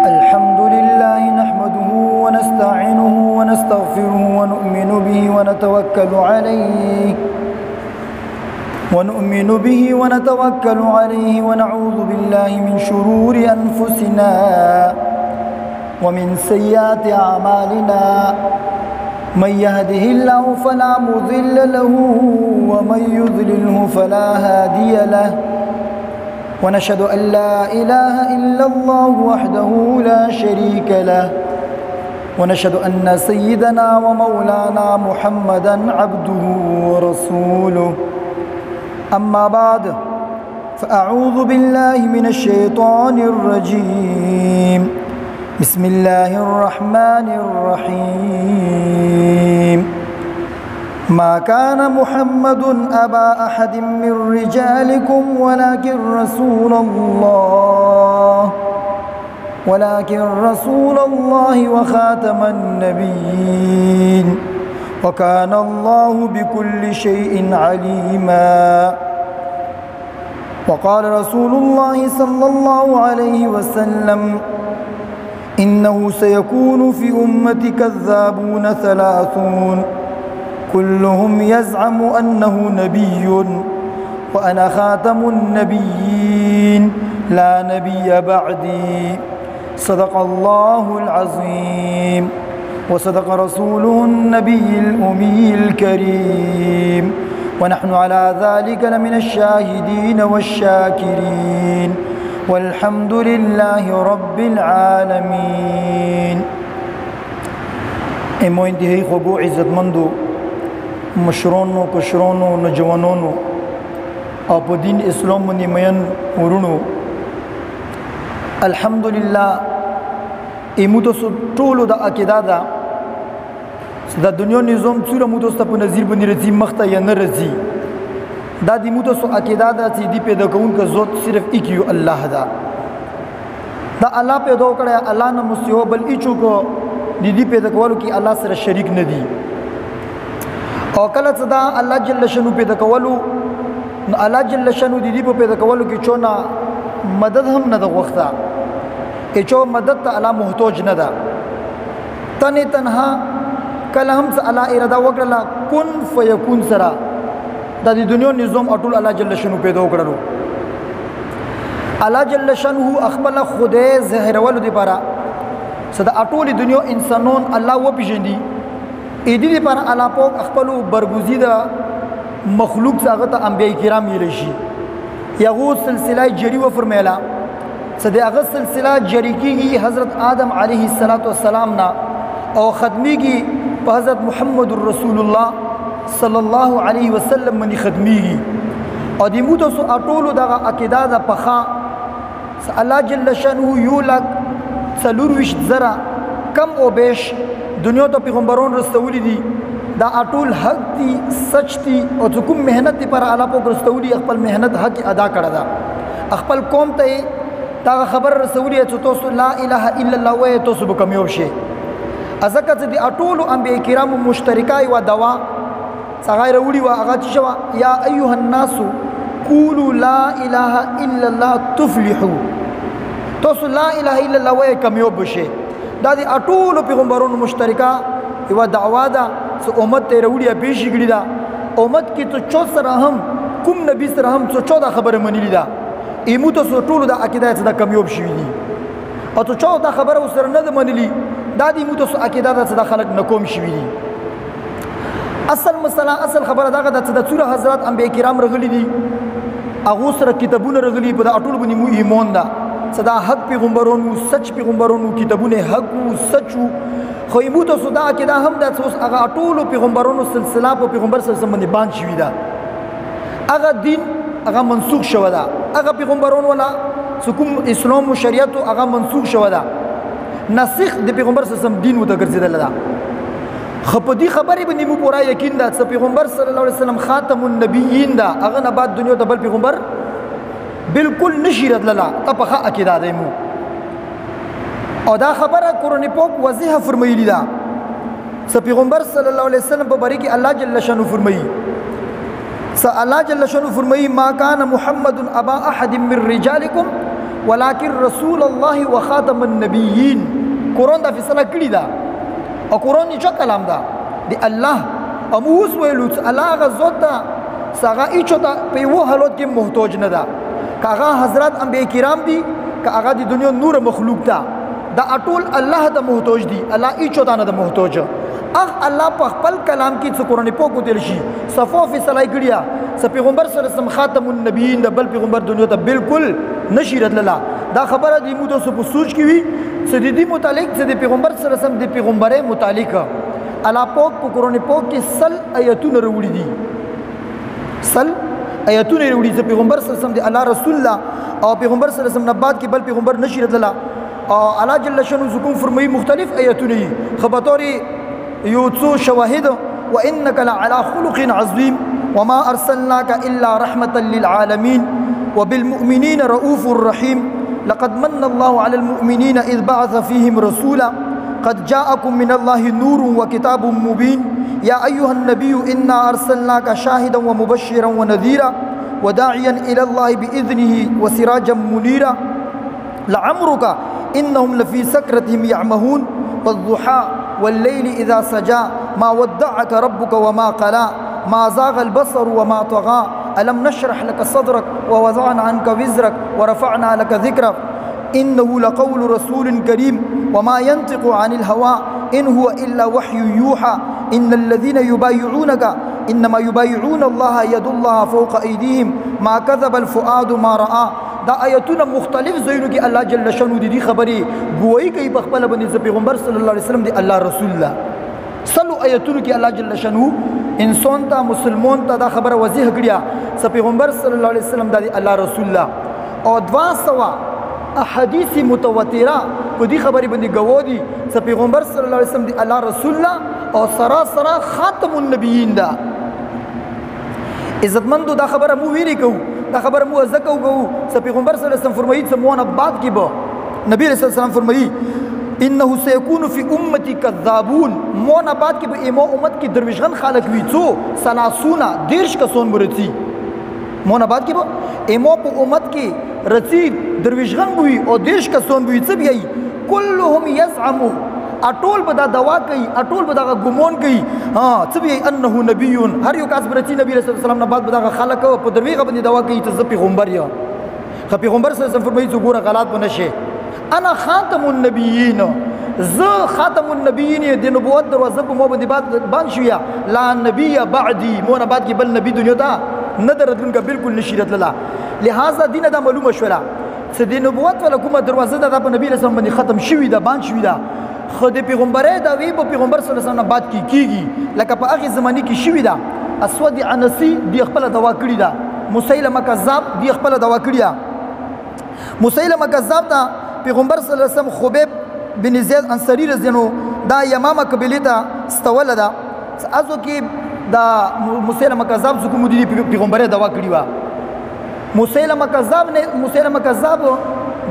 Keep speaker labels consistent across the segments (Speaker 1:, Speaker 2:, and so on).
Speaker 1: الحمد لله نحمده ونستعينه ونستغفره ونؤمن به ونتوكل عليه ونعوذ بالله من شرور أنفسنا ومن سيئات أعمالنا من يهده الله فلا مضل له ومن يضلله فلا هادي له ونشهد أن لا إله إلا الله وحده لا شريك له ونشهد أن سيدنا ومولانا محمدا عبده ورسوله أما بعد فأعوذ بالله من الشيطان الرجيم بسم الله الرحمن الرحيم ما كان محمد أبا أحد من رجالكم ولكن رسول الله وخاتم النبيين وكان الله بكل شيء عليما وقال رسول الله صلى الله عليه وسلم إنه سيكون في أمتي كذابون ثلاثون كلهم يزعم أنه نبي وأنا خاتم النبيين لا نبي بعدي صدق الله العظيم وصدق رسوله النبي الأمي الكريم ونحن على ذلك لمن الشاهدين والشاكرين والحمد لله رب العالمين. امو انتهائی خوبو عزت مندو مشرونو کشرونو نجوانونو او په دین اسلام باندې مین ورونو الحمدلله ایمو تاسو ټولو د عقیده ده د دنیا نظام څوره مو تاسو په نظر باندې راځي مخته یا نه راځي دا د مو تاسو عقیده ده چې دی پیدا کوونکی ذات صرف یو الله ده دا الله پیدا کړی الله نه مسیو بل هیڅ کو د دې پیدا کولو کې الله سره شریک نه دی او کله چې دا الله جل شانو پیدا کولو الله جل شانو د دې په پیدا کولو کې چونه مدد هم نه د غوښته چې مدد ته الله محتاج نه ده تنها کله هم چې الله اراده وکړه کن فیکون سره د دنیا نظام اټول الله جل شانو پیدا وکړو الله جل شانو خپل خدای ظاهرولو دی پاره صدا اټول دنیا انسانون الله و پیژندي اې دې لپاره الله پاک خپل برګزیده مخلوق څنګه ته انبیاء کرام یې شي یغو سلسله جری و فرمایلا صدا هغه سلسله جری کیږي حضرت آدم علیه السلام نا او ختمیږي په حضرت محمد رسول الله صلی الله علیه وسلم باندې ختمیږي او د موږ سو اټولو دغه عقیده د پخا الله جل شانه یو لک څلورویشت زره کم او بیش دنیا ته پیغمبرون رسولي دي دا اټول حق دي سچ دي او کوم مهنت پر الله پاک رسولي خپل مهنت حق ادا کړه دا خپل قوم ته دا خبر رسولي چې تاسو لا اله الا الله وای تاسو به کامیاب شئ ازکه چې د اټول انبیاء کرام مشترکای و دوا صغیر وړي وا هغه چې شوا یا ایها الناس قولوا لا اله الا الله تفلحوا تاسو لا اله الا الله وای کامیاب شئ دا د اټول پیغمبرونو مشترکه یو دعوا ده چې امت ته وړي پیشي کړی دا امت کې ته 14 سره هم کوم نبی سره هم 14 خبره منلی دا ایمو ته ټول د عقیده څخه کامیاب شوی دي او ته 14 خبره سره نه منلی دا د ایمو ته عقیده څخه خلق نکوم شوی دي اصل مسله اصل خبره دغه د څوره حضرات انبیاء کرام رغلی دي هغه سره کتابونه رغلی په اټول باندې مو ایمان ده صدا حق پیغمبرونو سچ پیغمبرونو کتابونه حق او سچ خو ایمو ته صدا کده هم د هغه اټول پیغمبرونو سلسله په پیغمبر سره باندې باندې شوی ده هغه دین هغه منسوخ شوی ده هغه پیغمبرونو ولا کوم اسلام او شریعت هغه منسوخ شوی ده ناسخ د پیغمبر سره دین وته ګرځیدل ده خپدي خبرې باندې مو پورا یقین ده چې پیغمبر صلی الله علیه وسلم خاتم النبیین ده هغه نه بعد دنیا ته بل پیغمبر بالکل نشی راتللا طبخه عقیده ده مو او دا خبره قرآن پاک واضح فرمایلی ده پیغمبر صلی الله علیه وسلم په باره کې الله جل شانو فرمایي الله جل شانه فرمایي ما کان محمد ابا احد من رجالکم ولكن رسول الله وخاتم النبیین. قرآن دا فیصله کړی دا او قرآن یې کلام دا دی الله اموس ویلو الله غزوت دا ساغه ایچو دا په یو حالت کې محتاج نه دا کاغه حضرت انبیاء کرام دي کاغه د دنیا نور مخلوق دا دا اټول الله د محتاج دي الله ایچو دا نه د محتاج الله په خپل کلام کې څو قرآن پاک وتل شي صفو فیصله کړی س پیغمبر صلی الله علیه وسلم خاتم النبیین د بل پیغمبر دنیا ته بالکل نشیرت لاله دا خبره دی مو تاسو په سوچ کې وي سدي متعلق د پیغمبر صلی الله علیه وسلم د پیغمبره متعلق الله پاک په قرآن پاک کې سل آیاتونه وروړي دي سل آیاتونه وروړي د پیغمبر صلی الله علیه وسلم د الله رسول الله او پیغمبر صلی الله علیه وسلم نه بعد کې بل پیغمبر نشیرت لاله الله جل شانه زکم فرمایي مختلف آیاتونه خبرتوري یوڅو شواهد وانك لعلى خلق عظيم وما ارسلناك الا رحمه للعالمين وبالمؤمنين رؤوف رحيم لقد من الله على المؤمنين إذ بعث فيهم رسولا قد جاءكم من الله نور وكتاب مبين يا أيها النبي إنا أرسلناك شاهدا ومبشرا ونذيرا وداعيا إلى الله بإذنه وسراجا منيرا لعمرك إنهم لفي سكرتهم يعمهون والضحى والليل إذا سجى ما ودعك ربك وما قلى ما زاغ البصر وما طغى ألم نشرح لك صدرك ووضعنا عنك وزرك ورفعنا لك ذكرك إنه لقول رسول كريم وما ينطق عن الهوى إن هو إلا وحي يوحى إن الذين يبايعونك إنما يبايعون الله يد الله فوق أيديهم ما كذب الفؤاد ما رأى دا آیتونه مختلف زینو کې الله جل شانو دي خبري ګوئی کوي په خپل باندې پیغمبر صلی الله علیه وسلم دی الله رسول الله سلو آیتونو کې الله جل شانو انسان ته مسلمان ته دا خبره واضح کړیا س پیغمبر صلی الله علیه وسلم دی الله رسول الله او 200 احادیث متواتره په دې خبرې باندې گواهی س پیغمبر صلی الله علیه وسلم دی الله رسول الله او سراسر خاتم النبیین دا عزتمندو دا خبره مو ویری کو دا خبره مو زکو کو س پیغمبر صلی الله علیه وسلم فرمایي سمونه بعد کې به نبی رسول الله صلی فرمایي انه سيكون في امتي كذابون مون بعد کې به امو امت کې درویشغن خلق وي څو سلاسونا دیرش کسون برتي مون بعد کې به امو په امت کې رتی درویشغن وي او دیرش کسون وي څه بي كلهم يزعموا اټول به دا دوا کوي اټول به دا ګمون کوي ها څه بي انه نبي هر یو کس برتي نبی رسول الله صلی الله علیه وسلم نه بعد به دا خلق په درویغه باندې دوا کوي ته پیغمبر یا پیغمبر صلی الله علیه وسلم فرمایي څو ګوره غلط بنشه انا خاتم النبیین ز خاتم النبیین د نبوت دروازه په مو باندې بان شویا لا نبی بعدی مو نه بعد کې بل نبی دنیا ته نه درتون کا بالکل نشیرت لاله لہذا دین دا معلومه شولا چې د نبوت ولا کومه دروازه د نبی رسول باندې ختم شوی دا بان شوی دا خو د پیغمبره دا وی په پیغمبر صلی الله علیه وسلم بعد کیږي لکه په هغه زمانی کې شوی دا اسود عنسی دی خپل دوا کړی دا مسیلمه کذاب دی خپل دوا کړی دا مسیلمه کذاب دا پیغمبر صلی الله علیه وسلم خبیب بن زید انصاری رضی الله دا یمامه قبیله ته استول دا ازو کې دا مسیلمه کذاب زکو مدی پیغمبره دوا کړی وا مسیلمه کذاب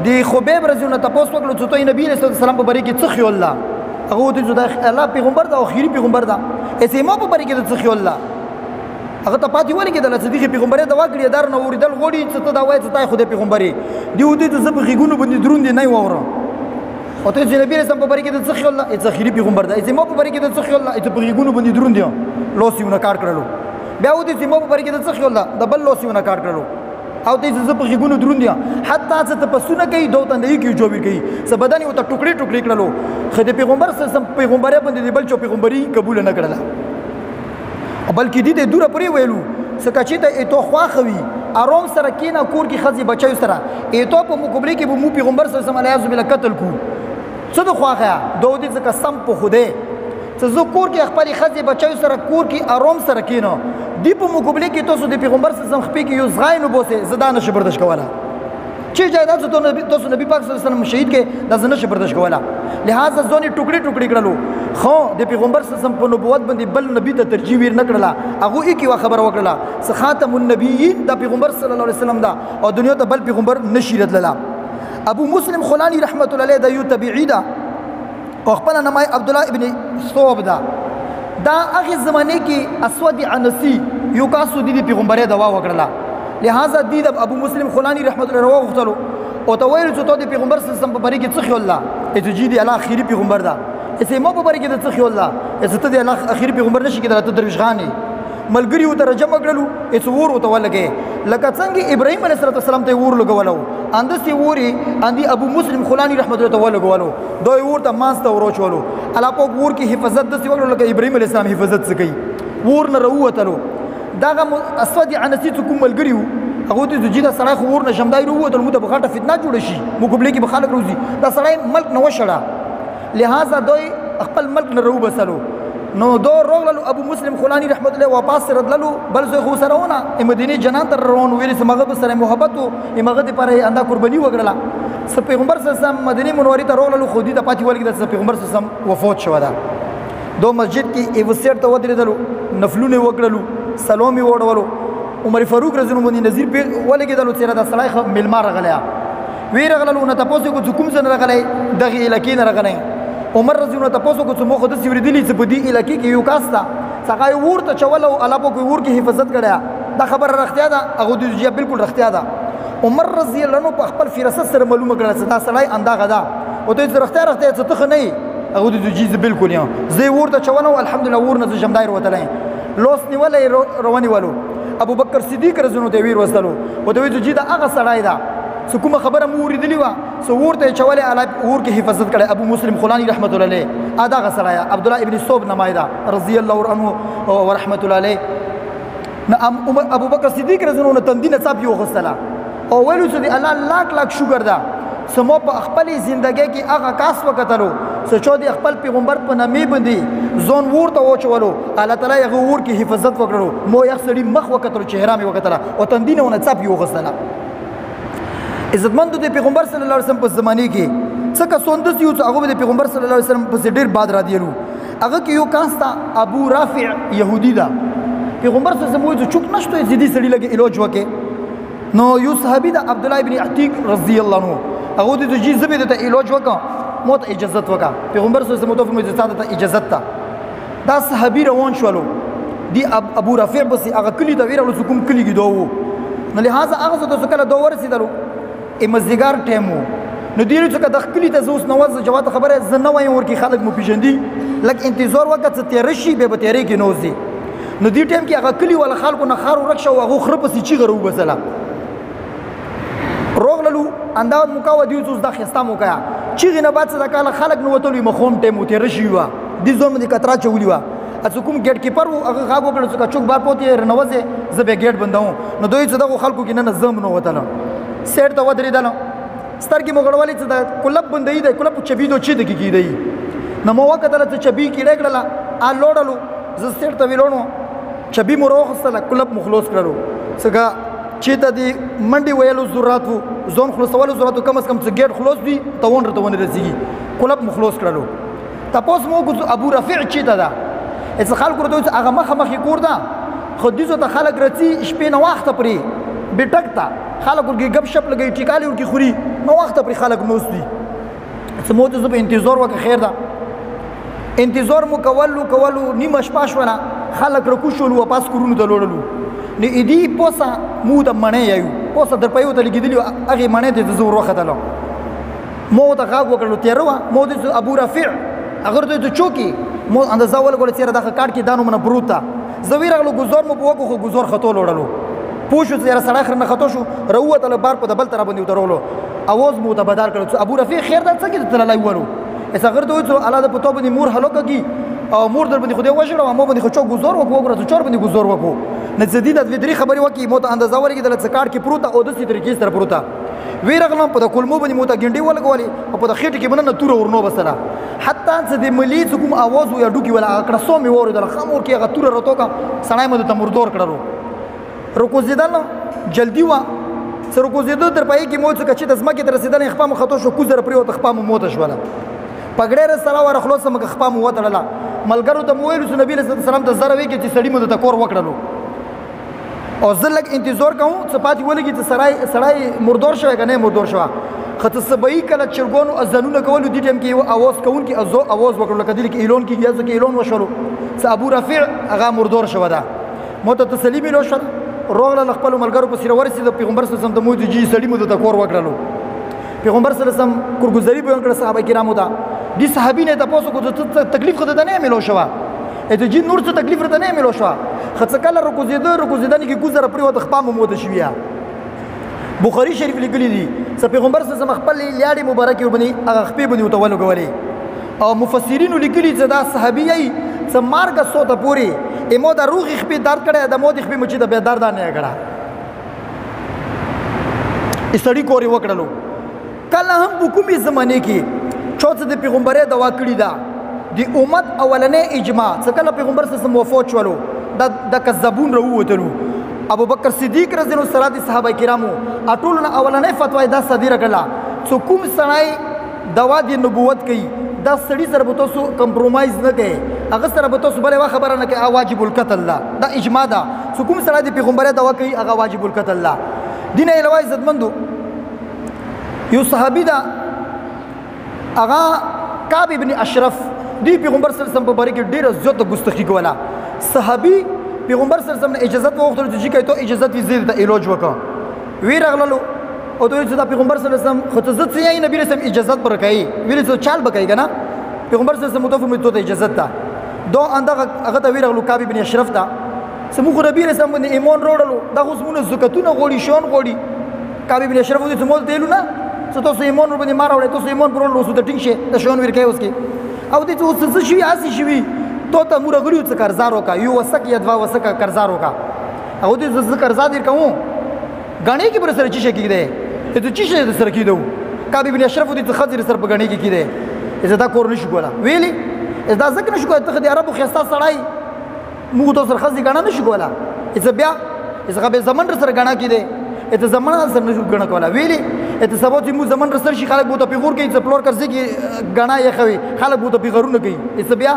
Speaker 1: دی خبیب رضی الله تاسو وکړو چې توي نبی رسول الله سلام په بری کې څه خیال الله هغه د الله پیغمبر دا اخیری پیغمبر دا اسې ما په بری کې څه خیال الله هغه ته پاتې ولې کېدل چې دغه پیغمبره دوا کړی دار نه اوریدل غوړي چې ته دا وایې چې تای خو د پیغمبري دی ودې ته زب غیګونو باندې دروند نه وره او ته چې نبی رسول په بری کې څه خیال الله چې اخیری پیغمبر دا اسې ما په بری کې څه خیال الله چې په غیګونو باندې دروند دی لوسیونه کار کړلو بیا ودې چې ما په بری کې څه خیال الله د بل لوسیونه کار کړلو او ته زب غیګونو دروند دی حتی چې ته پسونه کوي دوت نه یې کې جوړ کوي څه بدن یو ته ټوکړي ټوکړي کړلو خو د پیغمبر سره پیغمبره باندې بل چو پیغمبري قبول نه کړله بلکې دې دوره پرې ویلو سکه ته ایتو خواخوي اروم سره کینا کور کې خزي بچو سره ایتو په مقابله کې به مو پیغمبر صلی الله علیه وسلم علیه قتل کو څه د خواخه دوه دې څخه سم په خوده څه زو کور کې خپل خزي بچو سره کور کې اروم سره کینا دی په مقابله کې تاسو د پیغمبر صلی الله علیه وسلم خپې کې یو زغاینو بوسه زدان نشه برداشت کوله چې جایداد تاسو نبی پاک صلی الله علیه وسلم شهید کې د نشه برداشت کوله لہذا ځونی ټوکړي ټوکړي کړلو خو د پیغمبر صلی الله علیه وسلم په نبوت باندې بل نبی ته ترجیح ور نه کړله هغه یې کی خبر وکړه خاتم النبیین د پیغمبر صلی الله علیه وسلم دا او دنیا ته بل پیغمبر نشیرت لاله ابو مسلم خولانی رحمت الله علیه د یو تبعی دا او خپل نامه عبد الله ابن ثوب دا هغه زمانه کې اسود عنسی یو کاسو دي پیغمبر دوا وکړه لہذا دي د ابو مسلم خولانی رحمت الله رواه غختلو او ته ویل چې ته د پیغمبر صلی الله علیه وسلم په بری کې څه خیال الله ته جی دی الله اخیری پیغمبر دا اسه مو په بری کې څه خیال الله اسه ته د الله اخیری پیغمبر نشي کېدل ته درویش غانی ملګری و ته جمع کړلو اسه ور وته ولګي لکه څنګه ابراهيم علیه السلام ته ور لګولو اندسي ووري اندي ابو مسلم خولانی رحمت الله تعالی لګولو دوی ورته ماسته وروچولو الله په ور کې حفاظت دسي وکړو لکه ابراهيم علیه السلام حفاظت سکی ور نه وروتلو داغه اسود عنسی کوم ملګری و هغه ته جیدا سړی خو ور نه شمدای وروتل مو ته بغاټه فتنه جوړ شي مو قبلې کې بخالق روزي دا سړی ملک نه وشړه لہذا دوی خپل ملک نه رو بسلو نو دو روغلو ابو مسلم خولانی رحمت الله واپس ردللو بل زه خو سرهونه مدینه جنان تر روان ویل سمغه سره محبت او مغه د پر انده قرباني وکړه س پیغمبر صلی الله علیه وسلم مدینه منورې ته روغلو خو دې ته پاتې ولګي د پیغمبر صلی الله علیه وسلم وفات شو دا دو مسجد کې ایو سیر ته ودرېدلو نفلونه وکړلو سلامي وړولو عمر فاروق رضی الله عنه نذیر په ولګېدلو چې دا سړی ملما رغلیا وی رغللو نه تاسو کو کوم څه نه رغلای دغه علاقې نه رغلای عمر رضی الله تاسو کو څه مخ د سیوریدلی چې په دې علاقې کې یو کاستا څنګه ورته چولو الله په ور کې حفاظت کړه دا خبر رختیا ده هغه د جیا بالکل رختیا ده عمر رضی الله عنه په خپل فراست سره معلومه کړه چې دا سړی انداغه ده او ته رختیا څه تخ نه هغه د جیز بالکل یا زه ورته چولو الحمدلله ورنه جمدایر وتلای لوس نیولې رواني ولو ابو بکر صدیق رضی الله عنه ویر وسلو او ته وی چې دا هغه سړی ده سو کومه خبره مو ورېدلی وه سو ورته چولې ور کې حفاظت کړی ابو مسلم خولانی رحمت الله علیه ادا غسرایا عبد الله ابن صوب نمایدا رضی الله عنه ورحمت الله علیه ابو بکر صدیق رضی الله عنه تندینه صاحب یو غسلا او ویلو چې الله لاک لاک شکر ده سمو په خپل ژوندۍ کې هغه کاس وکړو چې د خپل پیغمبر په نامې باندې ځون ورته وچولو الله تعالی هغه ور کې حفاظت وکړو مو یو سړي مخ وکړو چهره مې وکړه او تندینه ونه صاحب یو غسلا عزتمند د پیغمبر صلی الله علیه وسلم په زمانه کې څه کسون د یو هغه د پیغمبر صلی الله علیه وسلم په ډیر باد را دیلو هغه کې یو کاستا ابو رافع يهودي دا پیغمبر صلی الله علیه وسلم چوک نشته زیدي سړي لګي علاج وکي نو یو صحابي د عبد الله ابن عتیق رضی الله عنه هغه د جی زبې د علاج وکا موت اجازه وکا پیغمبر صلی الله علیه وسلم ته اجازه تا دا صحابي روان شولو دی ابو رافع بس هغه کلی دا ویرلو کوم کلی کې دوه نو لہذا هغه څه کله دوه ورسېدلو مزدګار ټیمو نو دیرو چې د خپل ته زوس نواز جواب خبره زنه وای ورکی خلک مو پیژندي لکه انتظار وکړه چې تیر شي به تیرې کې نوځي نو دی ټیم کې هغه کلی ول خلکو نه خار ورک شو هغه خرپسي چی غرو بسلا روغللو انداز مکاو دیو زوس د خستا موکا چی غنه بعد څه کاله خلک نو وتلو مخوم ټیم تیر شي وا دي زوم دي کترا چولی وا اڅ کوم ګیټ کیپر هغه غاغو کړه چې چوک بار پوتې رنوځه زبې ګیټ بنداو نو دوی څه دغه خلکو کې نه زم نو وتل سیټ ته ودرېدل سترګې مغړولې چې د کلب بندې د کلب چبي دو چې د کې دی نو مو وکړه چې چبي کې ډېګړه ا لوړلو ز سیټ ته ویلونو چبي مروخ سره کلب مخلوص کړو څنګه چې ته دی منډي ویلو ضرورت وو زون خلاصولو ضرورت کم از کم چې ګیټ خلاص دی توون رته ونه رسیږي کلب مخلوص کړو تاسو مو کو ابو رفیع چې ته دا اڅ خلکو ورته هغه مخه کور دا خو دې ته خلک رتی شپې نه وخت پرې بیٹکتا خلک ورګي غب شپ لګي ټیکالي ورګي خوري نو وخت پر خلک نوستي سموت زب انتظار وک خیر دا انتظار مو کولو نیمه شپه شولا خلک رکو شول واپس کورونو ته لوړلو نو ایدی پوسا مو د منې یو پوسا در پيو ته لګیدلی هغه منې ته زور وختلو مو ته غاغ وکړو تیروا مو د ابو رفیع اگر ته چوکي مو اندازه ول کول چې دغه کارت کې دانو من پروتا زویرغلو گزار مو په وکو گزار خطو لوړلو پوښو چې سره خر نه خطو شو روت له بار په دبل تر باندې وترولو اواز مو ته بدل کړو ابو رفیع خیر دا څه کې تل لای ورو اسا غر دوی ته الله د پتو باندې مور هلوکه کی او مور در باندې خو دې وژړو مو باندې خو چو گزار وکړو ګره چور باندې گزار وکړو نه زديد د ویدري خبري وکي مو ته اندازه ورګي د لڅکاټ کې پروت او د سي طریقې سره پروت ویرغلم په کلمو باندې مو ته ګنډي ولګولي او په خېټه کې باندې تور ورنو بسره حتی چې د ملي کوم आवाज یا ډوکی ولا کړه سو می وره د خمور کې هغه تور راتوکا سړای مو ته مردور کړو رکو زیدل جلدی وا سر کو زیدو در پای کې مو څه چې د زمکه تر رسیدل خپام خطو شو کوزر پریو ته خپام موت شوله پګړې رسلا ور خلاص مګ خپام وتړله ملګرو ته مویل نبی صلی الله علیه وسلم ته زره وی کې چې سړی مو ته کور وکړلو او زلک انتظار کوم څه پاتې ولګي چې سړی مردور شوی کنه مردور شوی خط سبئی کله چرګونو اذانونه کولو دي ټیم کې یو आवाज کون کې आवाज وکړل کله کې اعلان کې یازو کې اعلان وشولو څه ابو رفیع هغه مردور شو دا مو ته تسلی ملو شو روغله خپل ملګرو په سیره ورسېد پیغمبر صلی الله علیه وسلم ته مو دي سړی مو ته کور وکړلو پیغمبر صلی الله علیه وسلم کورګزاري به کړ صحابه کرامو ته دي صحابي نه تاسو کو ته تکلیف خدای نه ملو شو اته جی نور څه تکلیف رته نه ملو شو خڅ کله رکو زیدنه کې ګوزره پرې وته خپام مو ته شویا بخاری شریف لیکلی دي چې پیغمبر صلی الله علیه وسلم خپل لیاړي مبارک وبني هغه خپې بني وته ولګولې او مفسرین لیکلي چې دا صحابي چې مارګه سوته پوری ایمو دا روغ خپې درد کړه د مو د خپې مچې د به درد نه کړه استړی کوری وکړلو کله هم حکومي زمانه کې چوڅ د پیغمبره دوا کړی دا دی امت اولنې اجماع څکه پیغمبر صلی الله علیه وسلم وفات شولو د کذابون راووتلو ابو بکر صدیق رضی الله عنه سره د صحابه کرامو اټولنه اولنې فتوا دا صدیره کړه څو کوم سړی دوا د نبوت کوي دا سړی سره به تاسو کمپرومایز نه کوي هغه سره به تاسو بلې خبره نه کوي واجب القتل دا اجماع ده څو کوم سړی د پیغمبره دوا کوي هغه واجب القتل دین الوای عزتمندو یو صحابي دا هغه کعب ابن اشرف دی پیغمبر صلی الله علیه وسلم په باره کې ډیره زیاته ګستاخی کوله صحابي پیغمبر صلی الله علیه وسلم اجازه وغوښتله چې کوي ته اجازه یې زید ته علاج وکړه وی راغللو او دوی چې دا پیغمبر صلی الله علیه وسلم خو ته زت یې نبی رسول اجازه ورکړي ویل چې چال بکای کنه پیغمبر صلی الله علیه وسلم متفق ته اجازه ته دو اندغه هغه ته وی راغلو کعب ابن اشرف ته سمو خو نبی رسول باندې ایمان وروړلو دا اوس مونږ زکاتونه غوړي شون غوړي کعب ابن اشرف دې سمول دیلو نه څه تاسو ایمان ور باندې ما راوړې تاسو ایمان پرول اوس ته ټینګ شه د شون ور کوي اوس کې او دې اوس څه شي اسی شي تو ته مور غړیو څه قرضارو کا یو وسک یا دوا وسک قرضارو کا او دې ز قرضا دې کوم غاڼې کې پر سره چی شي کېده ته چی شي سره کېدو کعب ابن اشرف دې خضر سره په غاڼې کې کېده زدا کور نشو کولا ویلي زدا ځکه نشو کولا ته د عربو خستا سړای موږ ته سره خزي غاڼه نشو کولا اته بیا اته به زمون سره غاڼه کېده اته زمون سره نشو غاڼه کولا ویلي اته سبا چې موږ زمون سره شي خلک بو ته پیغور کوي چې پلور کرځي کې غاڼه یې خوي خلک بو ته پیغورونه کوي اته بیا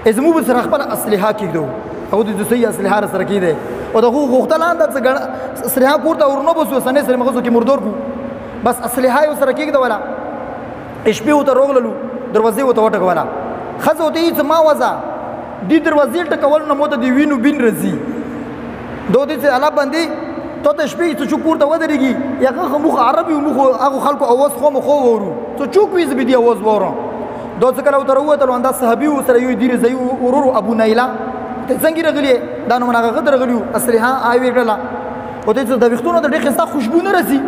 Speaker 1: ازمو به سره خپل اسلحه کېدو او د صحیح اسلحه سره کېده او دغه غوښتلان د اسلحه پورته ورنو بسو سنې سره مغزو کې مردور کو بس اسلحه یې سره کېده ولا شپې وته روغللو دروازې وته وټکولا خزه وته چې ما وځه دې دروازې ټکول نو مته دی وینو بین رزي دوه دې الله باندې ته د شپې چې چوک پورته ودرېږي یغه مخ عربي مخ هغه خلکو اواز خو مخ ورو ته چوک ویز به دی اواز وره دوه څه کله وته انده صحابي سره یو دی زي ورور ابو نایلا ته څنګه رغلی دا نو هغه غدر غلیو اسلحه آی وکړه او ته د وختونو د ډېر خسته خوشبو نه رسي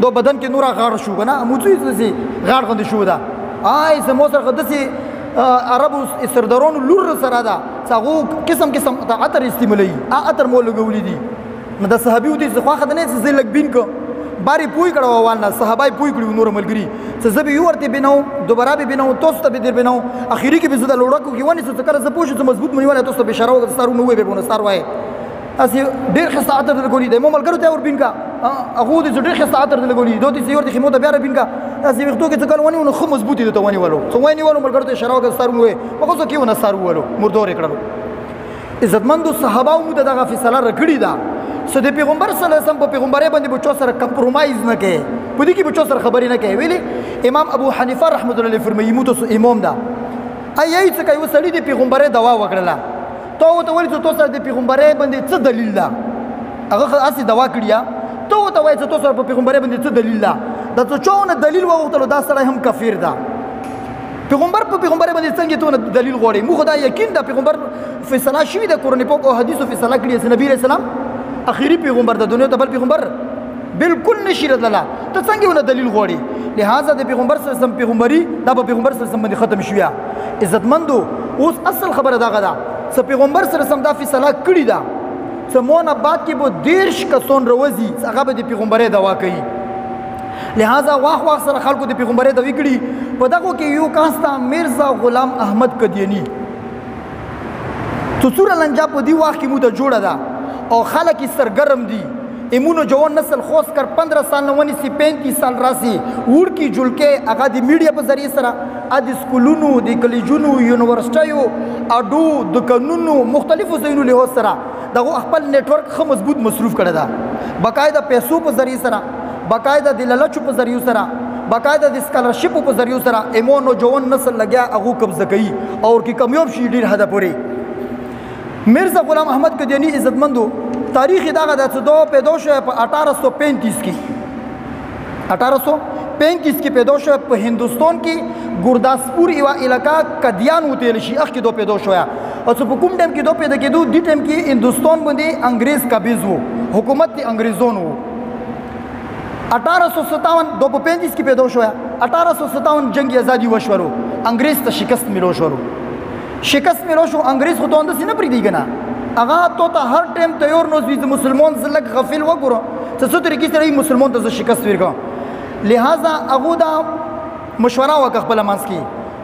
Speaker 1: دو بدن کې نور غاړ شو کنه موڅوي سي غاړ غند شو دا آی سمو سره قدسي عربو سردارون لور سره دا څنګه قسم قسم عطر استعمالي عطر مول غولې دي نو د صحابي ودي ځخوا خدنه زي لګ بین کو باری پوي کړه وانه صحابای پوي کړو نور ملګری څه زبي یو ورته بنو دوباره به بنو توست به در بنو اخیری کې به زده لوړکو کې ونی څه کړه ز پوښتنه مضبوط منیواله توست به شراو ستارو نو وي به بونه ستار وای اسی ډیر خسته عطر لګولې د مو ملګرو ته ور بین کا هغه دې ډیر خسته عطر لګولې دوی څه ورته خمو ته بیا بین کا اسی وختو کې څه کول ونی نو خو مضبوطی ته ونی ولو څه ونی ولو ملګرو ته شراو ستارو نو وي مګو څه کې ونه ستارو ولو مردور کړو عزتمندو صحابه مو دغه فیصله رکړی دا سو د پیغمبر صلی الله علیه وسلم په پیغمبري باندې بچو سره کمپرومایز نه کوي په دې کې بچو سره خبرې نه کوي ویلي امام ابو حنیفه رحمۃ اللہ علیہ فرمایي مو ته امام دا ایي څه کوي وسړي د پیغمبري دوا وکړه ته وته ولې ته سره د پیغمبري باندې څه دلیل ده هغه اسی دوا کړیا ته وته وایې ته سره په پیغمبري باندې څه دلیل ده دا څه چونه دلیل وغوښتل دا سره هم کافر ده پیغمبر په پیغمبر باندې څنګه ته دلیل غوړي مو خدای یقین ده پیغمبر فیصله شوی د قرآن پاک او حدیثو فیصله کړی چې نبی رسول الله اخیری پیغمبر د دنیا ته بل پیغمبر بالکل نشي راتله ته څنګه ونه دلیل غوړي لہذا د پیغمبر صلی الله علیه وسلم پیغمبري دا په پیغمبر صلی الله علیه وسلم باندې ختم شویا عزتمندو اوس اصل خبره دا غدا چې پیغمبر صلی الله علیه وسلم دا فیصله کړی دا چې مون بعد کې به دیرش کسون روزي هغه به د پیغمبري دوا کوي لہذا واخ سره خلکو د پیغمبري دوا کړي په دغه کې یو کاستا مرزا غلام احمد قدیانی تو سور لنجا په دی واخ کې مو ته جوړه ده او خلک سرګرم دي ایمونو جوان نسل خوش کر 15 سال نونی سی 35 سال راسی وړ کی جلکه هغه د میډیا په ذریعہ سره د سکولونو د کلیجونو یونیورسيټیو اډو د قانونو مختلفو ځایونو له سره دغه خپل نت ورک خو مضبوط مصروف کړی دا باقاعده پیسو په ذریعہ سره باقاعده د لالچ په ذریعہ سره باقاعده د سکالرشپ په ذریعہ سره ایمونو جوان نسل لګیا هغه قبضه کوي او کی کمیاب شي ډیر حدا پوري میرزا غلام احمد قادیانی عزتمندو تاریخ دغه د څه دو پیدا شو په 1835 کې 1835 کې پیدا شو په هندوستان کې ګورداسپور یو علاقہ قادیان وتل شي اخ کې دو پیدا شو او څه په کوم ټیم کې دو پیدا کېدو دی ټیم کې هندوستان باندې انګريز قابض وو حکومت د انګريزونو 1857 دو په 35 کې پیدا شو 1857 جنگ آزادی وشورو انګريز ته شکست ملو شو انګريز خو ته اندس نه پریدي کنه هغه ته هر ټیم تیار نو زی مسلمان زلک غفل وګورو څه څه طریقې سره مسلمان ته شکست ورکا لہذا هغه دا مشوره وکړه خپل منځ کې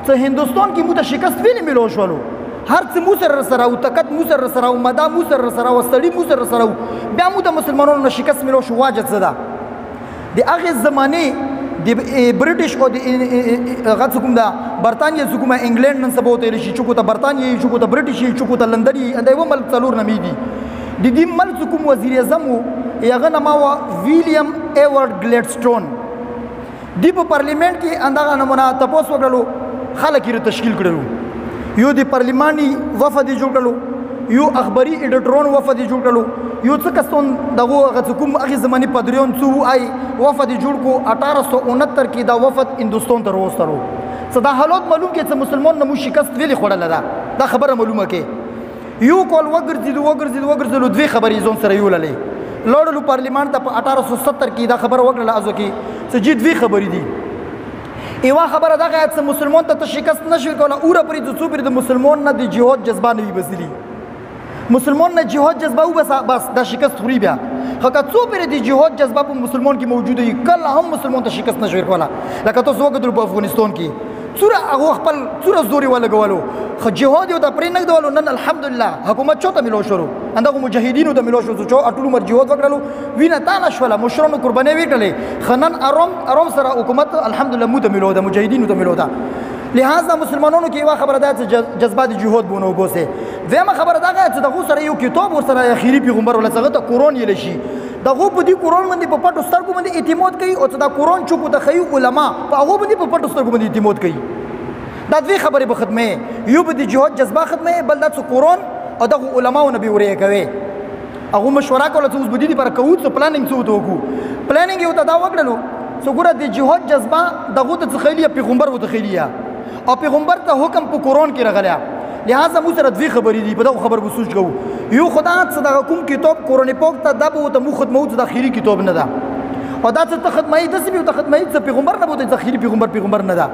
Speaker 1: ته هندوستان کې مو ته شکست ویلې ملو شولو هر څه مو سره او طاقت مو سره او مدا مو سره او سړی مو سره بیا مو د مسلمانانو شکست ملو شو واجب څه ده د هغه زمانه د برټش او د غڅکم دا برتانیا حکومت انګلند نن سبا ته لشي چوکو ته برتانیا چوکو ته برټش چوکو ته لندن اندایو ملک څلور نمیدي د دې ملک حکومت وزیر اعظم یغه نما ویلیام ایورد ګلیډسټون دی په پارلیمنت کې اندغه نمونه تاسو وکړو خلک یې تشکیل کړو یو د پارلیماني وفد جوړ کړو یو اخباري ایډیټرون وفد جوړ کړو یو څه کسون دغه غڅکم هغه زماني پادریون څو آی وفد جوړ کو 1869 کې دا وفد هندوستان ته وروسترو صدا حالات معلوم کې چې مسلمان نمو شکست ویلي خوړل دا خبره معلومه کې یو کول وګرځیدو دوی خبرې زون سره یو للی لوړلو پارلیمان ته په 1870 کې دا خبره وکړه ازو کې چې جې دوی خبرې دي ایوا خبره دا چې مسلمان ته شکست نشوي کوله اوره پرې د څو پرې د مسلمان نه د جهاد جذبه نه وي بسلی مسلمان نه جهاد جذبه بس دا شکست خوري بیا خو که څو پرې د جهاد جذبه په مسلمان کې موجوده وي کله هم مسلمان ته شکست نشوي کوله لکه تاسو وګورئ په افغانستان کې څوره هغه خپل څوره زوري ولګولو خو جهاد یو د پرې نه کولو نن الحمدلله حکومت چوته ملو شروع اندغه مجاهدینو ته ملو شو چې اټول عمر جهاد وکړلو وینه تانه شوله مشرانو قرباني وکړلې خنن ارم سره حکومت الحمدلله مو ته ملو ده مجاهدینو ته ملو ده لہذا مسلمانانو کې یو خبره ده چې جذبات جهاد بونه وبوسه دیمه خبره ده چې دغه سره یو کتاب ورسره اخیری پیغمبر ولڅغه ته قرآن یې لشي دغه په دې قرآن باندې په پټو سترګو باندې اعتماد کوي او دا قرآن چوکو د خیو علما په هغه باندې په پټو سترګو باندې اعتماد کوي دا دوی خبرې به ختمه یو به د جهاد جذبه ختمه بل د قرآن او دغه علماو نه به ورې کوي هغه مشوره کوله چې اوس به دې پر کوو څه پلانینګ څه وکړو پلانینګ یو ته دا وکړلو څو ګره د جهاد جذبه دغه ته خیلیه پیغمبر وته خیلیه او پیغمبر ته حکم په قرآن کې راغلی لہذا مو سره دوی خبرې دي په دغه خبر به سوچ کوو یو خدا څه دغه کوم کتاب قرآن پاک ته دا به ته مو ختمو چې د اخیری کتاب نه ده او دا څه ختمای د څه ختمای څه پیغمبر نه بوته اخیری پیغمبر نه ده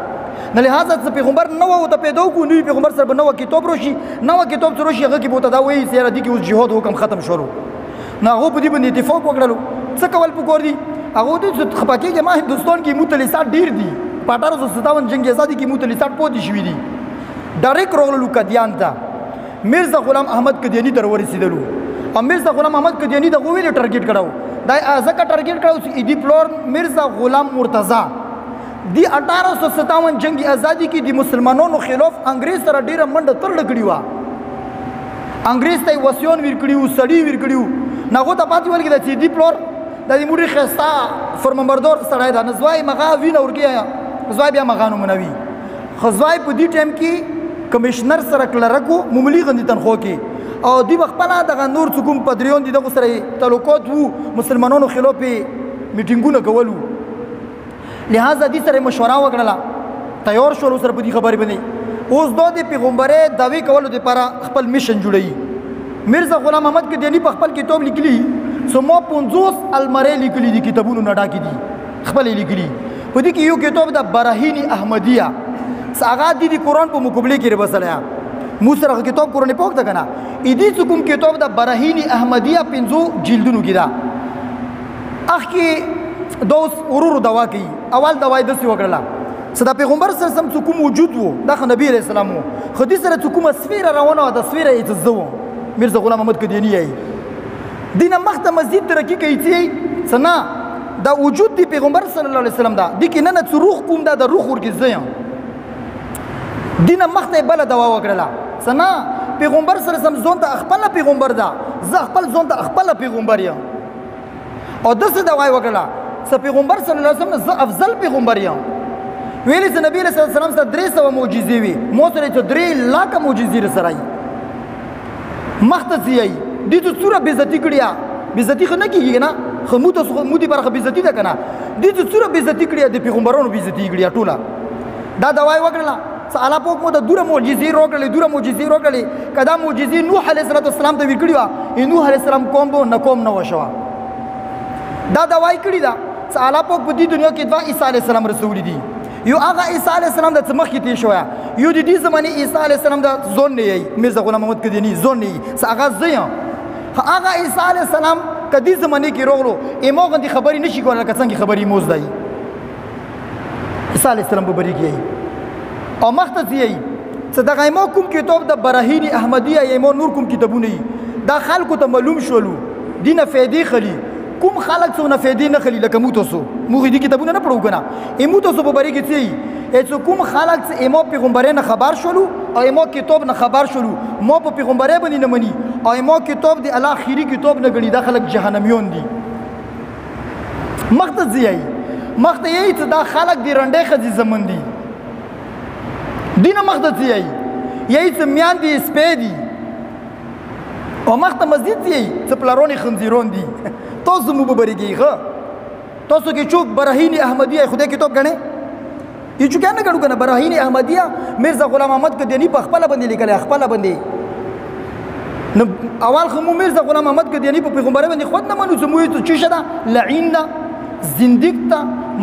Speaker 1: نه لہذا څه پیغمبر نه وو ته پیدا کو نوې پیغمبر سره نو کتاب روشي نو کتاب سره روشي هغه کې بوته دا وایي سره دي کې اوس جهاد حکم ختم شروع نه هو په دې باندې اتفاق وکړلو څه کول پکور دي هغه دې خپاکي کې ما هندوستان کې متلسات ډیر دي 1857 جنگ آزادی کې متلسات پوتې شوې دي ډایرکټ راغلو قادیان ته میرزا غلام احمد قادیانی تر ورسېدلو او میرزا غلام احمد قادیانی د غویل ټارګټ کړو دا ځکه ټارګټ کړو چې دی پلور میرزا غلام مرتضی دی 1857 جنگ آزادی کې د مسلمانانو خلاف انګريز سره ډیره منډه ترړه کړې و انګريز ته وسیون ور کړیو سړی ور کړیو ناغه ته پاتې ولګی د دی پلور د دې موري خستا فرمانبردار سړی دا نزوای مغا وین اورګیا زوای بیا مغانو منوي خزوای په دې ټیم کې کمشنر سره کلرکو معمولی غندي تنخوا کې او دی خپل دغه نور څوک پدریون دي دغه سره تعلقات وو مسلمانانو خلاف میټینګونه کولو لہذا دې سره مشوره وکړه تیار شو سره په دې خبرې باندې اوس د پیغمبره داوی کولو لپاره خپل میشن جوړی میرزا غلام احمد قادیانی په خپل کتاب لیکلی سمو 50 المری لیکلي دي کتابونو نه ډاکې دي خپل لیکلي په دې کې یو کتاب د براهین احمدیه هغه د قرآن په مقابله کې رسولیا مو سره کتاب قرآن پاک ده کنه ا دې کوم کتاب د براهین احمدیه 50 جلدونو کې ده اخ کې دوس ورور دوا کوي اول دوا د څه وکړه صدا پیغمبر سره سم کوم موجود وو د نبی رسول الله خو دې سره کوم سفیره روانه د سفیره ایتزو میرزا غلام احمد قادیانی دینه مخته مسجد ترقی کوي چې سنا دا وجود دی پیغمبر صلی الله علیه وسلم دا د کې نه روح کوم دا د روح ورګ زیم دینه مخته بل دوا وکړه سنا پیغمبر صلی الله علیه وسلم ځون ته خپل پیغمبر دا زه خپل ځون ته خپل پیغمبر یم او دغه دوا وکړه س پیغمبر صلی الله علیه وسلم زه افضل پیغمبر یم ویلي چې نبی صلی الله علیه وسلم سره 300 معجزې وي مو سره 3 لک معجزې سره مختصی دي ته سوره بیزتی کړیا بیزتی خو نه کیږي نه خمو ته مودي برخه بیزتی ده کنه دي ته سوره بیزتی کړیا د پیغمبرانو بیزتی کړیا ټوله دا دوايي وکړه الله پاک مو د دوره معجزې روکړلې کدا معجزې نوح علیه السلام ته وکړي نوح علیه السلام قوم به نه قوم نه وشوا دا دوايي کړی دا الله پاک په دې دنیا کې دوا عیسی علیه السلام رسول دي یو هغه عیسی علیه السلام د مخ کې تیر شوی یو د دې زمانه عیسی علیه السلام د زون نه یي مرزا غلام محمد قدیانی زون نه یي هغه زیا هغه عیسی علیه السلام کدي زمانه کې روغلو ایمو غندي خبري نشي کولای که څنګه خبري موز دی عیسی علیه السلام په بری کې او مختص یي صدقه ایمو کوم کتاب د براهین احمدیه ایمو نور کوم کتابونه دا خلکو ته معلوم شولو دینه فائدې خلی کوم خلک څو نه فائدې نه خلی لکه موتوسو موږ دې کتابونه نه پړو کنه ایموتوسو په بری کې چې کوم خلک چې ایمو پیغمبرانو خبر شولو او ایمو کتاب نه خبر شولو مو په پیغمبرانو باندې نه مني او ایمو کتاب دی الله اخیری کتاب نه غړي دا خلک جهنميون دي مخته زیي مخته یی ته دا خلک دی رنډه خزي زمون دي دینه مخته زیي یی ته میان دي سپېدي او مخته مسجد یی ته پلارونی خنزیرون دي تاسو مو به بریږي تاسو کې چوک براهین احمدیه خدای کتاب غنه یہ چونکہ نہ کړو کنه براهین احمدیه مرزا غلام محمد قدیانی په خپل باندې لیکل خپل باندې نو اول خمو مرزا غلام محمد قدیانی په پیغمبر باندې خود نه منو زموږ ته چی شدا لعین دا زنديق دا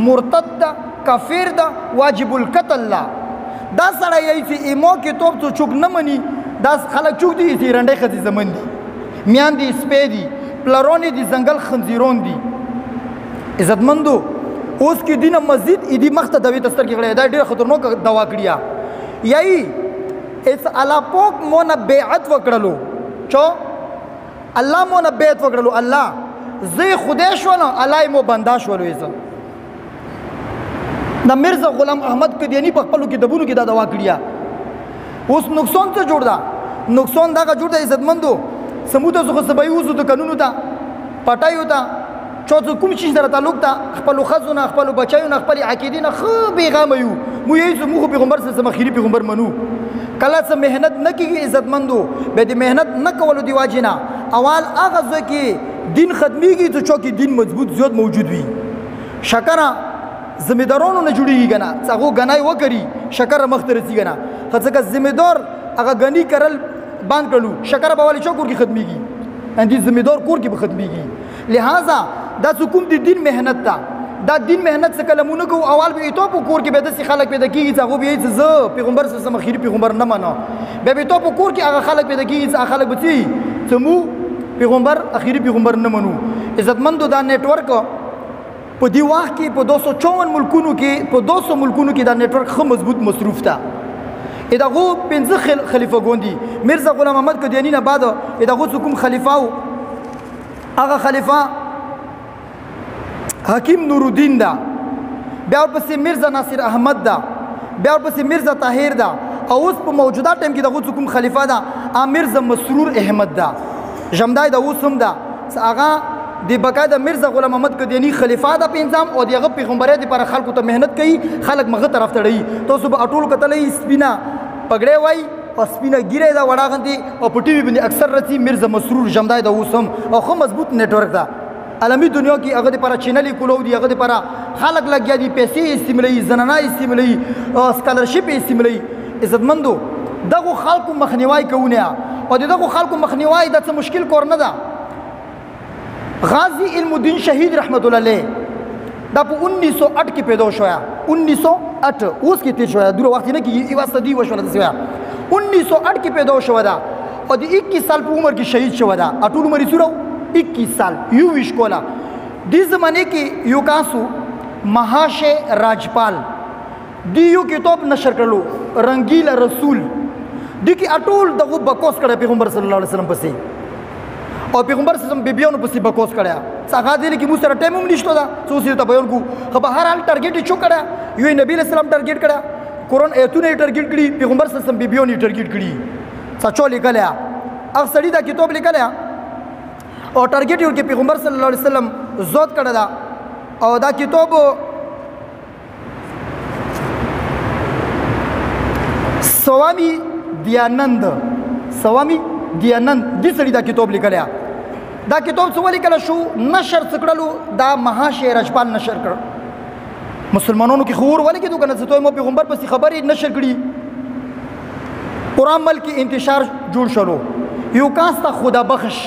Speaker 1: مرتد دا کافر دا واجب القتل لا دا سره یی چې ایمو کتاب ته چوک نه مني دا خلک چوک دي چې رنډه خدي زمون دي میان دي سپېدي پلارونی دي زنګل خنزیرون دي عزتمندو اوس کې دینه مسجد ایدی مخته دوی دستر کې غړې دا ډېر خطرناک دوا کړیا یی اس الله پاک مون بیعت وکړلو چو الله مون بیعت وکړلو الله زه خدای شو نه الله مو بندا شولو ایزه دا مرزا غلام احمد قدیانی په خپل کې دبونو کې دا دوا کړیا اوس نقصان څه جوړ دا نقصان دا جوړ دا عزتمندو سموده زغه سبای وزو د قانونو ته پټایو ته چوڅ کوم شي سره تعلق ته خپل خزونه خپل بچایونه خپل عقیدینه خو پیغام یو مو یې زموږ پیغمبر سره مخیری پیغمبر منو کله څه مهنت نه کیږي عزتمندو به دې مهنت نه کولو دی واجینا اول هغه ځکه دین ختميږي ته چوکي دین مضبوط زیات موجود وي شکر زمیدارونو نه جوړیږي کنه څنګه غنای وکړي شکر مخترسي کنه ځکه زمیدار هغه غنی کرل باند کړو شکر به والی چوکور کې ختميږي اندي زمیدار کور کې به ختميږي لہذا دا حکوم دی دین مهنت تا دا دین مهنت څخه کلمونه کو اول به ایتو په کور کې به د خلک پیدا کیږي چې هغه به ز پیغمبر سره مخیری پیغمبر نه مانو به ایتو په کور کې هغه خلک پیدا کیږي چې خلک بچي چې مو پیغمبر اخیری پیغمبر نه منو عزتمندو دا نیټ ورک په دی وخت کې په 254 ملکونو کې په 200 ملکونو کې دا نیټ ورک خو مضبوط مصروف تا ادغه پنځه خلیفہ ګوندي مرزا غلام محمد قدیانی نه بعد ادغه حکم خلیفہ هغه خلیفہ حکیم نور الدین دا بیا ورپسې مرزا ناصر احمد دا بیا ورپسې مرزا طاهر دا او اوس په موجوده ټیم کې دغه کوم خلیفہ دا مرزا مسرور احمد دا جمدای دا اوس هم دا هغه د بقاعده مرزا غلام محمد قدیانی خلیفہ دا په نظام او دغه پیغمبري د پر خلکو ته مهنت کوي خلک مغه طرف ته ډی تاسو به اټول کتلې سپینا پګړې وای او سپینا ګیره دا وړاغندي او په ټي وي باندې اکثر رسي مرزا مسرور جمدای دا اوس هم او خو مضبوط نیټ ورک دا عالمی دنیا کې هغه لپاره چینل کولو دي هغه لپاره خلک لګیا دي پیسې استعمالي زنانه استعمالي سکالرشپ استعمالي عزتمندو دغه خلکو مخنیوي کوونه او دغه خلکو مخنیوي د څه مشکل کور نه ده غازی علم الدین شهید رحمت الله علیه دا په 1908 کې پیدا شو 1908 اوس کې تیر شو دوره وخت نه کې یو صدی وشو د سویا 1908 کې پیدا شو دا او د 21 سال په عمر کې شهید شو دا اټول عمر یې سورو 21 سال یو وشکولا دی زمانه کې یو کاسو مهاش راجپال دی یو کتاب نشر کړلو رنگیلا رسول دی کې اټول دغه بکوس کړه پیغمبر صلی الله علیه وسلم پسې او پیغمبر صلی الله علیه وسلم بیبیانو پسې بکوس کړه څنګه دې کې مو سره ټایم هم نشته دا څو سره ته بیان کو خو به هر حال ټارګټ چو کړه یو نبی اسلام ټارګټ کړه قرآن ایتونه ټارګټ کړي پیغمبر صلی الله علیه وسلم بیبیانو ټارګټ کړي څه لیکلیا هغه سړی دا کتاب لیکلیا او ټارګټ یو کې پیغمبر صلی الله علیه وسلم زود کړه دا او دا کتاب سوامی دیانند دیانند دې سړي دا کتاب لیکلی دا کتاب څه ولیکلی شو نشر څه کړلو دا مهاشي رجپال نشر کړ مسلمانانو کې خو اور ولګېدو که نه څه مو پیغمبر پسې خبرې نشر کړي پورا ملک کې انتشار جوړ شلو یو کاس ته خدا بخش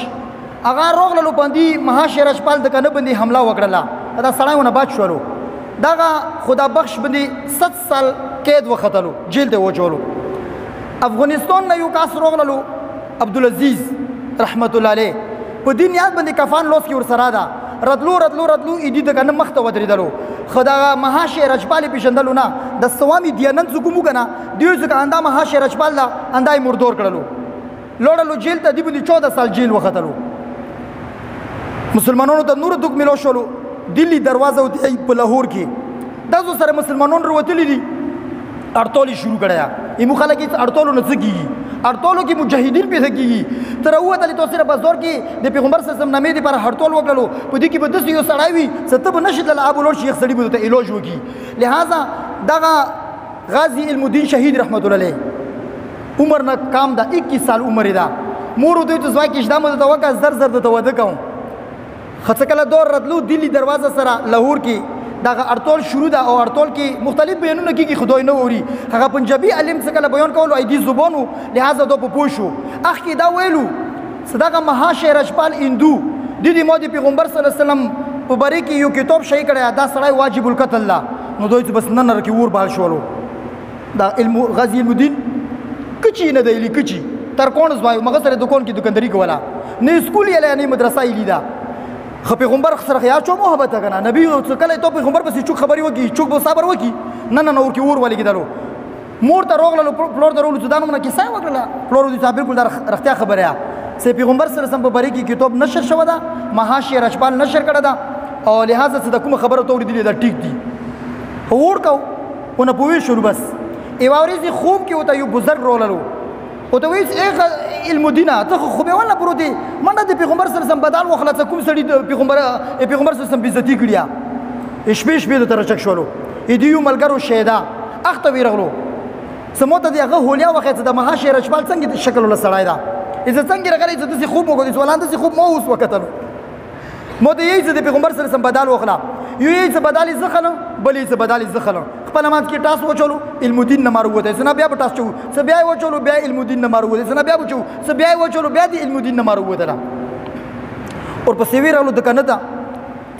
Speaker 1: هغه راغللو باندې مهاشي رجپال د کنه باندې حمله وکړله دا سړی ونه بچ شولو دغه خدا بخش باندې 7 سال قید وختلو جیل ته وچولو افغانستان نه یو کاس راغللو عبدالعزیز رحمت الله علیه په دې نیت باندې کفان لوس کې ورسره ده رتلو ایدي د کنه مخ ته ودرېدلو خو دغه مهاشي رجپال پیژندلو نه د سوامي دیانند څوک مو کنه دیو ځکه اندا مهاشي رجپال دا اندای مردور کړلو لوړلو جیل ته دی باندې 14 سال جیل وختلو مسلمانانو ته نور دک ملو شولو دلی دروازه وتی په لاهور کې داسو سره مسلمانانو وروتلی دي اړتول شروع کړیا ایمو خلک اړتولو نه کیږي اړتولو کې مجاهدین پیدا کیږي تر وته تل توسره بازار کې د پیغمبر صلی الله علیه وسلم نامې پر اړتول وکړلو په دې کې به د یو سړی وي ستب نشد له ابو لور شیخ سړی به ته علاج وکي لہذا دغه غازی علم الدین شهید رحمت الله علیه عمر نه کام دا 21 سال عمر دا مور دوی ته ځوای کې شدامه د توګه زر د توده کوم خڅکله دور راتلو دلی دروازه سره لاهور کې دغه اړتول شروع ده او اړتول کې مختلف بیانونه کېږي خدای نه اوري هغه پنجابي علم څه کله بیان کولو ایدي زبانو لہذا دو په پوه شو اخ کې دا ویلو صدقه مهاشي رجپال هندو د دې مو د پیغمبر صلی الله علیه وسلم په باره کې یو کتاب شای کړی دا سړی واجب القتل لا نو دوی بس نن رکی ور بال شولو دا علم غازی علم الدین کچی نه دی کچی تر کون زوای مغه سره دکان کې دکانداری کولا نه اسکول یې نه مدرسه یې لیدا خو پیغمبر سره یا چو محبت کنه نبی کله ته پیغمبر پسې چوک خبري وکي چوک به صبر وکي نه ور کې ور ولې کېدلو مور ته روغلو فلور درولو ځدانو نه کیسه وکړه فلور دې صاحب بالکل رختیا خبره سه پیغمبر سره سم په بری کې کتاب نشر شو دا مهاشي رجپال نشر کړه دا او لہذا څه د کوم خبره تور دي دا ټیک دي ور کو ونه پوي شروع بس ایواريزي خوب کې وته یو بزرګ روللو او ته وایي علم الدین ته خو به ولا پروتي منډه د پیغمبر سره سم بدل وخلاص کوم سړي د پیغمبر سره سم بیزتی کړیا شپې د ترچک شولو ایدیو ملګرو شهدا اخته ویرغلو سموته دی هغه هولیا وخت د مهاشي رجپال څنګه د شکل له سړای دا اذا څنګه راغلی چې د خوب وګورئ ولانده چې خوب مو اوس وکتلو مو ته یې چې د پیغمبر سره سم بدل وخلا یو یې چې بدل زخنه بلې چې بدل زخنه خپل مانځ کې ټاس وچولو علم الدین نه مارو وته سنا بیا په ټاس چو س بیا وچولو بیا علم الدین نه مارو وته سنا بیا وچو س بیا وچولو بیا د علم الدین نه مارو وته اور په سیویرالو د کنه دا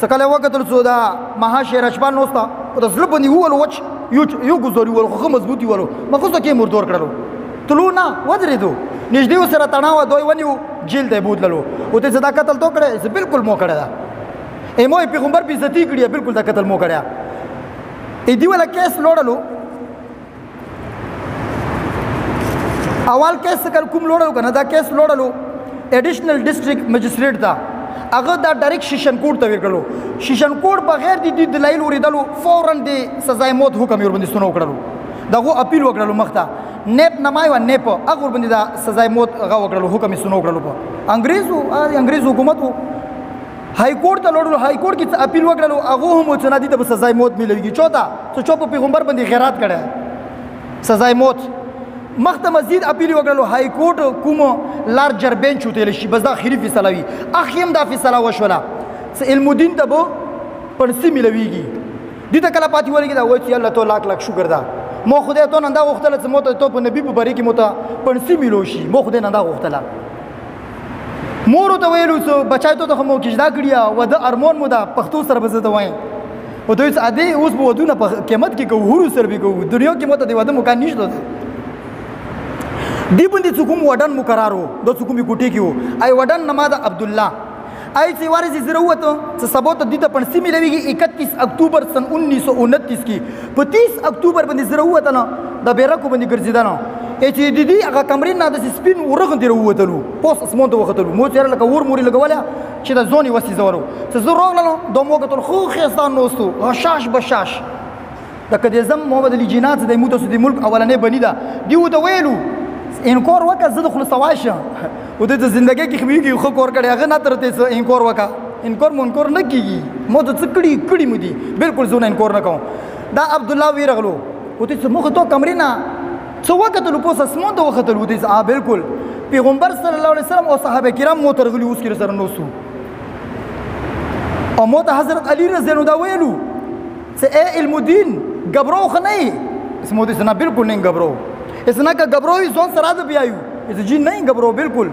Speaker 1: څکاله وکتل سو دا مهاشي رجپال نوستا او د زلب باندې وول وچ یو ګزوري ول خو مضبوطی ولو مخه کې مردور کړلو تلو نه ودرېدو نږدې وسره تناو دوی ونیو جیل ته بوتللو او ته صدا قتل تو کړه بالکل مو کړه دا ایمو پیغمبر به عزت کړی بالکل دا قتل مو کړه ای دی ولا کیس لوړلو اول کیس کل کوم لوړلو کنه دا کیس لوړلو ایډیشنل ډیسټریکټ مجسټریټ دا هغه دا ډایرکټ شیشن کوټ ته ورکړلو شیشن کوټ بغیر د دلایل ورېدلو فورا د سزا موت حکم ور باندې سنو کړلو دغه اپیل وکړلو مخته نیپ نمای و نیپ هغه ور باندې دا سزا موت هغه وکړلو حکم سنو کړلو په انګریز حکومت های کورټ ته لوړلو های کورټ کې اپیل وکړلو هغه هم چې ندی ته سزا موت ملويږي چوتا څه چوپ پیغمبر باندې خیرات کړه سزا موت مخته مزید اپیل وکړلو های کورټ کوم لارجر بنچ وتل شي بس دا اخیری فیصله وي اخیم دا فیصله وشوله علم الدین ته به پړسي ملويږي دې ته کله پاتې ورګي دا وایي چې الله تعالی لاک شکر دا مو خدای ته نن دا وختله چې مو ته په نبی په بری کې مو ته پړسي ملو شي مو خدای نن دا وختله مور ته ویلو چې بچای ته خو مو کېدا کړیا و د ارمون مو دا پښتو سره بزته وای او دوی ادي اوس به ودونه په قیمت کې کو هورو سره به کو دنیا کې مو ته دی وده مو کان نشته دی باندې څوک وډن مقررو د څوک می کوټی کیو ای وډن نماز عبد الله ای چې وارث ضرورت چې سبوت د ته پنځه ملويږي 31 اکتوبر سن 1929 کې په 30 اکتوبر باندې ضرورت نه د بیرکو باندې ګرځیدنه چې د دې هغه کمرې نه د سپین ورغ دی وروتلو پوس اسمون ته وختلو مو چیرې لکه ور موري لګوله چې د زونی وسی زورو چې زه روغلم د موګه تل خو خيستان نوستو غشاش بشاش د کدی زم محمد علي جنات د موته د ملک اولنې بنی دا دیو ته ویلو انکور وکړه زه د خلاص واشه او د ژوندۍ کې خمیږي خو کور کړي هغه نه ترته انکور وکړه انکور مونکور نه کیږي مو ته کړي مو دي بالکل زونه انکور نه کوم دا عبد الله ویرغلو او ته مخ ته کمرې نه څه وکتلو پوس اسمان ته وختلو دې بالکل پیغمبر صلی الله علیه وسلم او صحابه کرام مو ترغلي اوس کې سره نوسو او مو ته حضرت علی رضی الله عنه ویلو چې اے علم الدین غبرو خنه اسمو دې سنا بالکل نه غبرو اسنا کا غبرو ځون سره د بیايو اس جی نه غبرو بالکل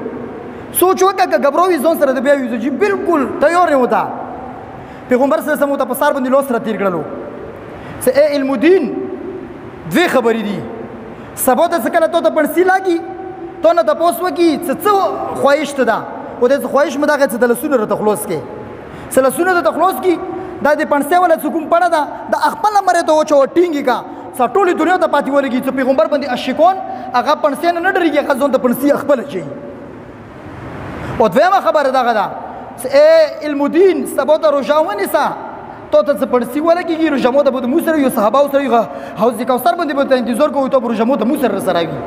Speaker 1: سوچ وکړه که غبرو ځون سره د بیايو جی بالکل تیار نه وتا پیغمبر صلی الله علیه وسلم ته پسار باندې لوس را تیر کړلو چې اے علم الدین دوی خبرې دي سبا ته څکله ته پړسی لاګي ته نه تاسو وکي څه خواهش ته دا او د خواهش مداغه څه د لسونه ته خلاص کې سلسونه ته خلاص کې دا د پنځه ولا څوک پړه دا د خپل مره ته وچو ټینګي کا ټولې دنیا ته پاتې ولګي چې پیغمبر باندې اشکون هغه پنځه نه ډریږي هغه ځون ته پنځه خپل شي او دویمه خبره دا غدا اے علم الدین سبا ته روجاونه سا تو ته پړسی ولګي روجمو ته مو سره یو صحابه سره حوض کوثر باندې به انتظار کوو ته روجمو ته مو سره سره وي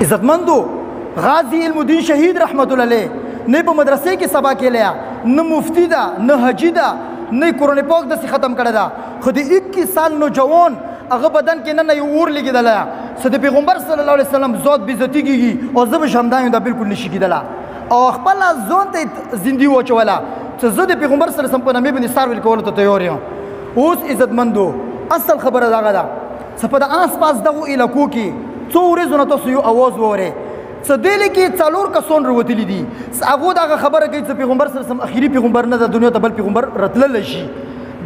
Speaker 1: عزتمندو غازی علم الدین شهید رحمت الله علیه نه په مدرسې کې سبا کې لیا نه مفتی دا نه حاجی دا نه قرآن پاک د ختم کړه دا خو د 21 سال نوجوان هغه بدن کې نه یو اور لګیدل چې د پیغمبر صلی الله علیه وسلم ذات بیزتی کیږي او زب شمدان دا بالکل نشي کېدل او خپل ځون ته زندگی وچولا چې زه د پیغمبر صلی الله علیه وسلم په نامه باندې سرویل کول ته تیار یم اوس عزتمندو اصل خبره دا غدا چې په د آس پاس دغه علاقو کې څو ورځې نه تاسو یو आवाज وره څه دلی کې څلور کسون وروتلی دي هغه دا خبره کوي چې پیغمبر صلی الله علیه وسلم اخیری پیغمبر نه د دنیا ته بل پیغمبر راتلل شي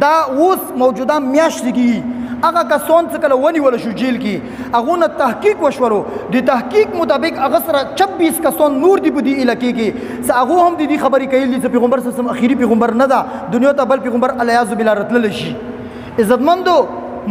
Speaker 1: دا اوس موجوده میاشت کې هغه کسون چې کله ونی ولا شو جیل کې هغه نه تحقیق وشورو د تحقیق مطابق هغه سره 26 کسون نور دی په دې علاقې کې هغه هم د دې خبرې کوي چې پیغمبر صلی الله علیه وسلم اخیری پیغمبر نه ده دنیا ته بل پیغمبر الیاذ بالله راتلل شي عزتمندو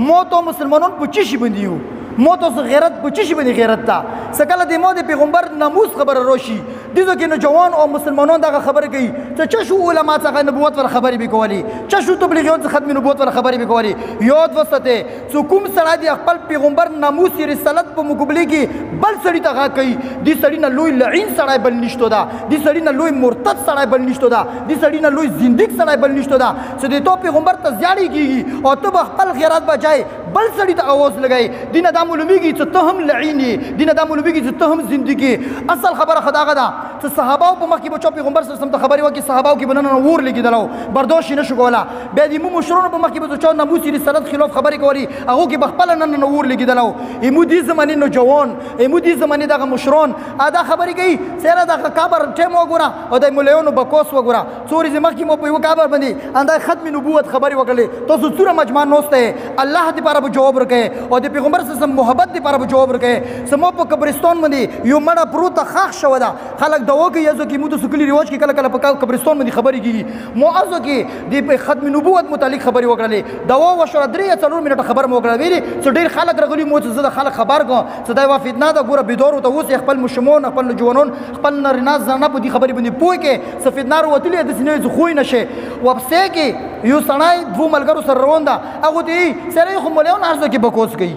Speaker 1: موت او مسلمانون په چی شي باندې یو موت او غیرت په چی شي باندې غیرت تا سکله د مو د پیغمبر ناموس خبره روشي دغه کې نوجوان او مسلمانان دغه خبره کوي چې شو علما څنګه نبوت ور خبرې به کولی چې شو تبلیغیون څخه ختم نبوت ور خبرې به کولی یاد وسته څو کوم سره د خپل پیغمبر ناموس رسالت په مقابله کې بل سړی ته کوي د سړی نه لوی لعین سړی بل نشته دا د سړی نه لوی مرتد سړی بل نشته دا د سړی نه لوی زندګ سړی بل نشته دا چې د تو پیغمبر ته زیاړي کیږي او ته خپل غیرت بچای بل سړی ته आवाज لګای دینه د معلومیږي چې ته هم لعینی دینه د معلومیږي چې ته هم زندگی اصل خبره خداغه ده چې صحابه په مخ کې بچو پیغمبر صلی الله علیه وسلم ته خبري وکي صحابه کې بننه ور لګیدلو برداشت نشو کولا به دې مو مشرونو په مخ کې بچو ناموس رسالت خلاف خبري کوي هغه کې بخپل نن ور لګیدلو ایمو دې زمانه نوجوان ایمو دې زمانه دغه مشرون ادا خبري کوي سره دغه کبر ټیم وګوره او د مليونو بکوس وګوره څوري زمخ کې مو په یو کبر باندې انده ختم نبوت خبري وکړي تاسو څوره مجمع نوسته الله دې لپاره جواب ورکړي او د پیغمبر صلی الله علیه وسلم محبت دې لپاره جواب ورکړي سمو په قبرستان باندې یو مړه پروت خاخ شو دا خلک دوا کوي یزو کې مو د سکلی رواج کې کله کله په قبرستان باندې خبري کیږي معاذ کې د ختم نبوت متعلق خبري وکړلې دوا وشره 3 منټه خبر مو وکړه ویلي چې ډیر خلک رغلي مو چې زه خلک خبر کوم چې دا وا فتنه دا ګوره بدور ته اوس خپل مشمون خپل جوانون خپل نارینه زنه په دې خبري باندې پوي کې سفیدنا وروتلې د سینې خوې نشه وبسه کې یو سړی دوه ملګرو سره روان ده هغه دې سره خو مليون ارزو کې بکوس کوي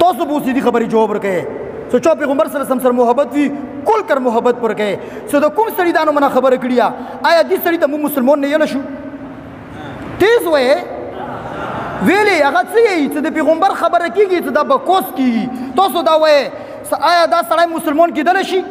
Speaker 1: تاسو به دې خبري جواب ورکړي چې چا پیغمبر صلی الله علیه وسلم سره محبت وی کول کر محبت پر کړي چې د کوم سړي دانو منا خبره کړی آیا دې سړي ته مو مسلمان نه یل شو تیز وې ویلي هغه چې د پیغمبر خبره کیږي چې دا بکوس کیږي تاسو دا وې آیا دا سړی مسلمان کېدل شي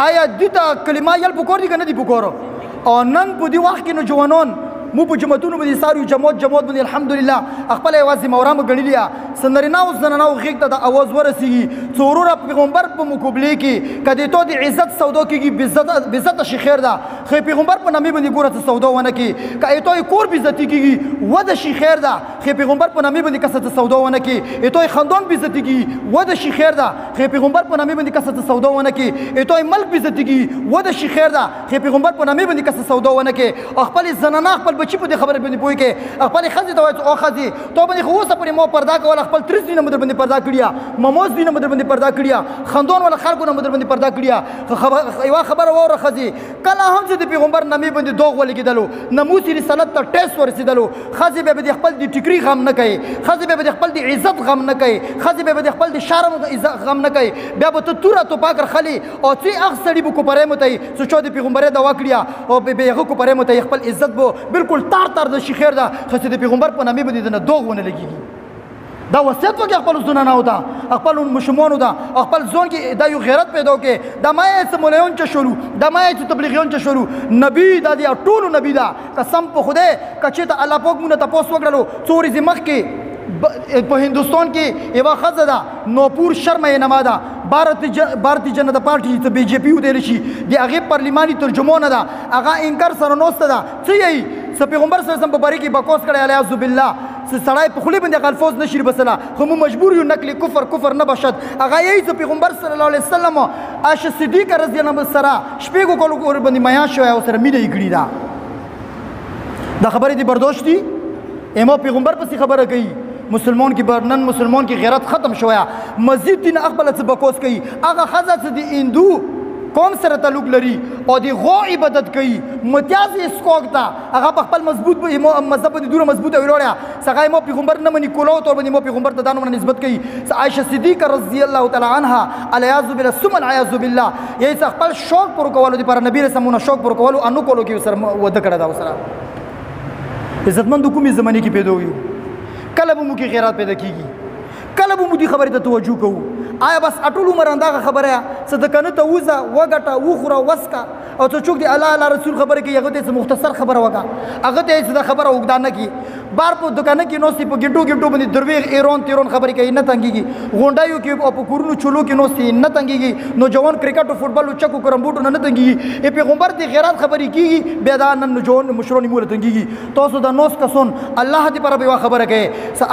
Speaker 1: آیا دې ته کلمه یل پکور دي کنه دي پکور او نن په دې وخت کې نوجوانان مو په جماعتونو باندې سارو جماعت باندې الحمدلله خپل یوازې مورام غړلیا سنرینا او زنانو غیږ ته د आवाज ورسیږي څورور پیغمبر په مقابله کې کدی ته د عزت سودا کېږي عزت شي خیر ده خو پیغمبر په نامه باندې ګوره سودا ونه کې کای ته کور عزت کېږي ود شي خیر ده خو پیغمبر په نامه باندې کسه سودا ونه کې ته خاندان عزت کېږي ود شي خیر ده خو پیغمبر په نامه باندې کسه سودا ونه کې ته ملک عزت کېږي ود شي خیر ده خو پیغمبر په نامه باندې کسه سودا ونه کې خپل زنانه خپل بچی په خبره باندې پوي کې خپل خزي ته او خزي ته باندې خو اوسه پر مو پردا کول خپل 30 دینه مدر باندې پردا کړیا مموز دینه مدر باندې پردا کړیا خندون ولا خلکو نه مدر باندې پردا کړیا یو خبر وره خزي کله هم چې د پیغمبر نامې باندې دوغ ولګیدلو ناموس رسالت ته ټیس ورسیدلو خزي به د خپل د ټیکري غم نه کوي خزي به د خپل د عزت غم نه کوي خزي به د خپل د شرم غم نه کوي بیا به ته توره تو پاکر خلی او چې اخسړي بو کو پرې متي چې چا د پیغمبر دوا کړیا او به هغه کو پرې متي خپل عزت بو بالکل تار د شي خیر ده خو چې د پیغمبر په نامه باندې نه دوغ ونه لګيږي دا وصیت وکړي خپل زنانو ته خپل مشمانو ته خپل ځون کې دا یو غیرت پیدا وکړي دا ما یې مولایون چې شروع دا ما یې تبلیغیون چې شروع نبی دا دی ټول نبی دا قسم په خدای کچې ته الله پاک مونږ ته پوس وکړلو څوري زمخ کې په هندوستان کې یو خزه ده نوپور شرما یې نما ده بھارتی جنتا پارټي ته بي جي پي ودل شي دی هغه پارلماني ترجمانه ده هغه انکار سره نوسته ده څه یې پیغمبر صلی الله علیه وسلم په باره کې بکواس کړی علیه بالله سړی په خولې باندې الفاظ نشي بسلا خو موږ مجبور یو نقل کفر نه بشد هغه یې پیغمبر صلی الله علیه وسلم عائشہ صدیقه رضی الله عنها سره شپږ کولو ور باندې میا شو او سره مینه یې کړی دا خبرې دي برداشت دي ایمو پیغمبر پسې خبره کوي مسلمان کی برنن مسلمان کی غیرت ختم شویا مزید دین اقبل څه بکوس کوي هغه خزه څه دی هندو قوم سره تعلق لري او دی غو عبادت کوي متیاز اسکوګتا هغه په خپل مضبوط مذهب دي دوره مضبوطه وروړیا څنګه مو پیغمبر نه مني کولو ته باندې مو پیغمبر ته دانو نسبت کوي عائشہ صدیقہ رضی الله تعالی عنها الیاذ بالله ثم الیاذ بالله یې خپل شوق پر کولو دی پر نبی رسول الله شوق پر کولو انو کولو کې سره ود کړه دا سره عزتمند کومي زمانه کې پیدا وي کله به مو کې غیرت پیدا کیږي کله به مو دي خبره ته توجه کوو آیا بس اټول عمر اندغه خبره صدقنه ته وزه وګټه وخوره وسکا او ته چوک دی الله رسول خبره کې هغه ته مختصر خبره وکا هغه ته څه خبره وګدانه کی بار په دکانه کې نو سی په ګټو باندې درویغ ایران تیرون خبره کوي نه تنګيږي غونډایو کې او په کورونو چلو کې نو سی نه تنګيږي نو جوان کرکټ او فوټبال او چکو کرمبوټو نه تنګيږي ای پیغمبر دی غیرت خبرې کیږي بيدان نن جوان مشرونی مول تنګيږي تاسو د نوس کسون الله دې پر به خبره کوي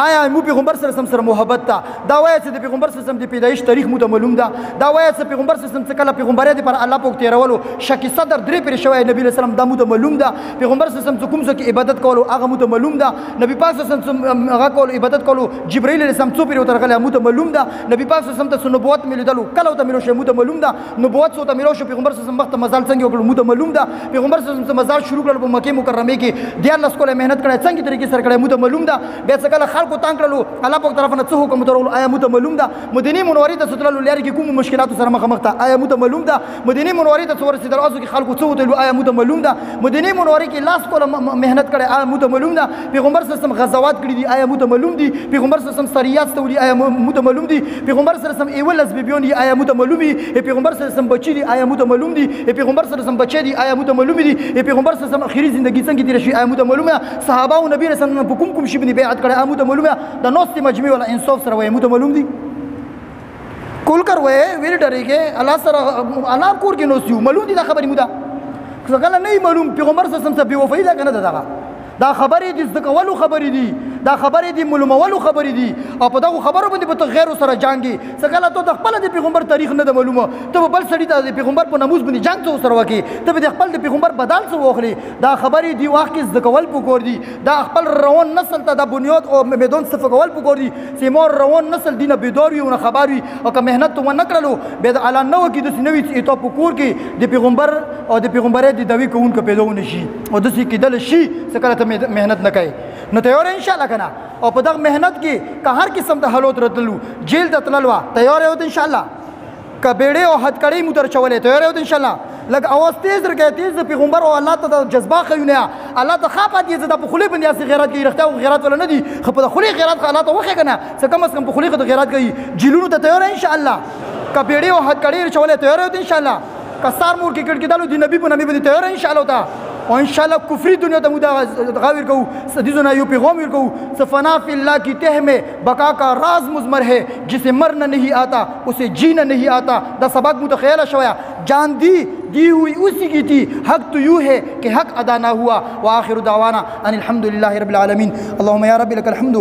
Speaker 1: آیا مو پیغمبر صلی الله علیه وسلم سره محبت تا دا وایي چې د پیغمبر صلی الله علیه وسلم د پیدایش تاریخ مو ته معلوم ده دا وایي چې پیغمبر صلی الله علیه وسلم کله پیغمبر دې پر الله پاک تیرولو شکی صدر درې پر شوی نبی صلی الله علیه وسلم د مو ته معلوم ده پیغمبر صلی الله علیه وسلم کوم څه کې عبادت کولو هغه مو ته معلوم ده نبی پاک صلی الله علیه وسلم هغه کول عبادت کولو جبرائیل علیه السلام څو پر وترغله مو ته معلوم ده نبی پاک صلی الله علیه وسلم ته نبوت ملیدلو کله ته ملو شو مو ته معلوم ده نبوت څو ته ملو شو پیغمبر صلی الله علیه وسلم وخت مزال څنګه وکړو مو ته معلوم ده پیغمبر صلی الله علیه وسلم مزال شروع کړل په مکه مکرمه کې د الله سکوله مهنت کړه څنګه طریقې سره کړه مو ته معلوم ده بیا څه کله خلکو تانګ کړلو الله پاک طرف نه څه حکم درول آیا مو ته معلوم ده مدینه منوره ته ستللو لري کې کوم مشکلات سره مخ ته آیا مو ته معلوم ده مدینه منوره ته څور سي درازو کې خلکو څه وتلو آیا مو ته معلوم ده مدینه منوره کې لاس کوله مهنت کړه آیا مو ته معلوم ده پیغمبر صلی الله علیه وسلم غزوات کړی دي آیا مو ته معلوم دي پیغمبر صلی الله علیه وسلم سریات ته ودی آیا مو ته معلوم دي پیغمبر صلی الله علیه وسلم ایول لسبیون دي آیا مو ته معلوم دي پیغمبر صلی الله علیه وسلم بچی دي آیا مو ته معلوم دي پیغمبر صلی الله علیه وسلم بچی دي آیا مو ته معلوم دي پیغمبر صلی الله علیه وسلم اخیری زندگی څنګه تیر شي آیا مو ته معلوم ده صحابه او نبی رسول الله په کوم شی باندې بیعت کړه آیا مو ته معلوم ده د نوست مجمع ولا انصاف سره وای مو ته معلوم دي کول کر وې ویل ډریږي الله سره الله کور کې نوستیو معلوم دي دا خبرې مو ده څنګه نه معلوم پیغمبر صلی الله علیه وسلم بے وفای ده کنه دا دا خبرې دي ځکولو خبرې دي دا خبرې دي معلومولو خبرې دي او په دغه خبرو باندې به ته غیر سره جنگي څنګه ته د خپل د پیغمبر تاریخ نه د معلومه ته بل سړی ته د پیغمبر په ناموس باندې جنگ څو سره وکي ته د خپل د پیغمبر بدل څو واخلي دا خبرې دی واخ کې ځکول پکور دي دا خپل روان نسل ته د بنیاد او میدان صفقول پکور دي چې مور روان نسل دینه بيدار وي او خبر وي او که مهنت تو نه کړلو به د اعلان نو کې د سنوي ته پکور کې د پیغمبر او د پیغمبري د دوی کوونکو پیدا ونشي او د څه کېدل شي څنګه ته مهنت نه کوي نو تیار ان شاء الله کنه او په دغه مهنت کې که هر قسم ته حالات راتلو جیل ته تللوا تیار یو ان شاء الله کبېړې او هتکړې مو تر چولې تیار یو ان شاء الله لګ اواز تیز درګه تیز د پیغمبر او الله ته د جذبه خيونه الله ته خاپه دي زده په خلی باندې اسي غیرت کوي رښتیا او غیرت ولا نه دي خو په خلی غیرت الله ته وخه کنه څه کم از کم په خلی ته غیرت کوي جیلونو ته تیار ان شاء الله کبېړې او هتکړې چولې تیار یو ان شاء الله کسار مور کې کړکېدلو دی نبی په نبی باندې تیار ان شاء الله تا او ان شاء الله کفری دنیا ته مودا غاویر کو سدیزو نه یو پیغام ور کو سفنا فی اللہ کی تہ میں بقا کا راز مضمر ہے جسے مرنا نہیں آتا اسے جینا نہیں آتا دا سبق متخیل شویا جان دی ہوئی اسی کی تھی حق تو یوں ہے کہ حق ادا نہ ہوا واخر دعوانا ان الحمد للہ رب العالمین اللهم یا رب لك الحمد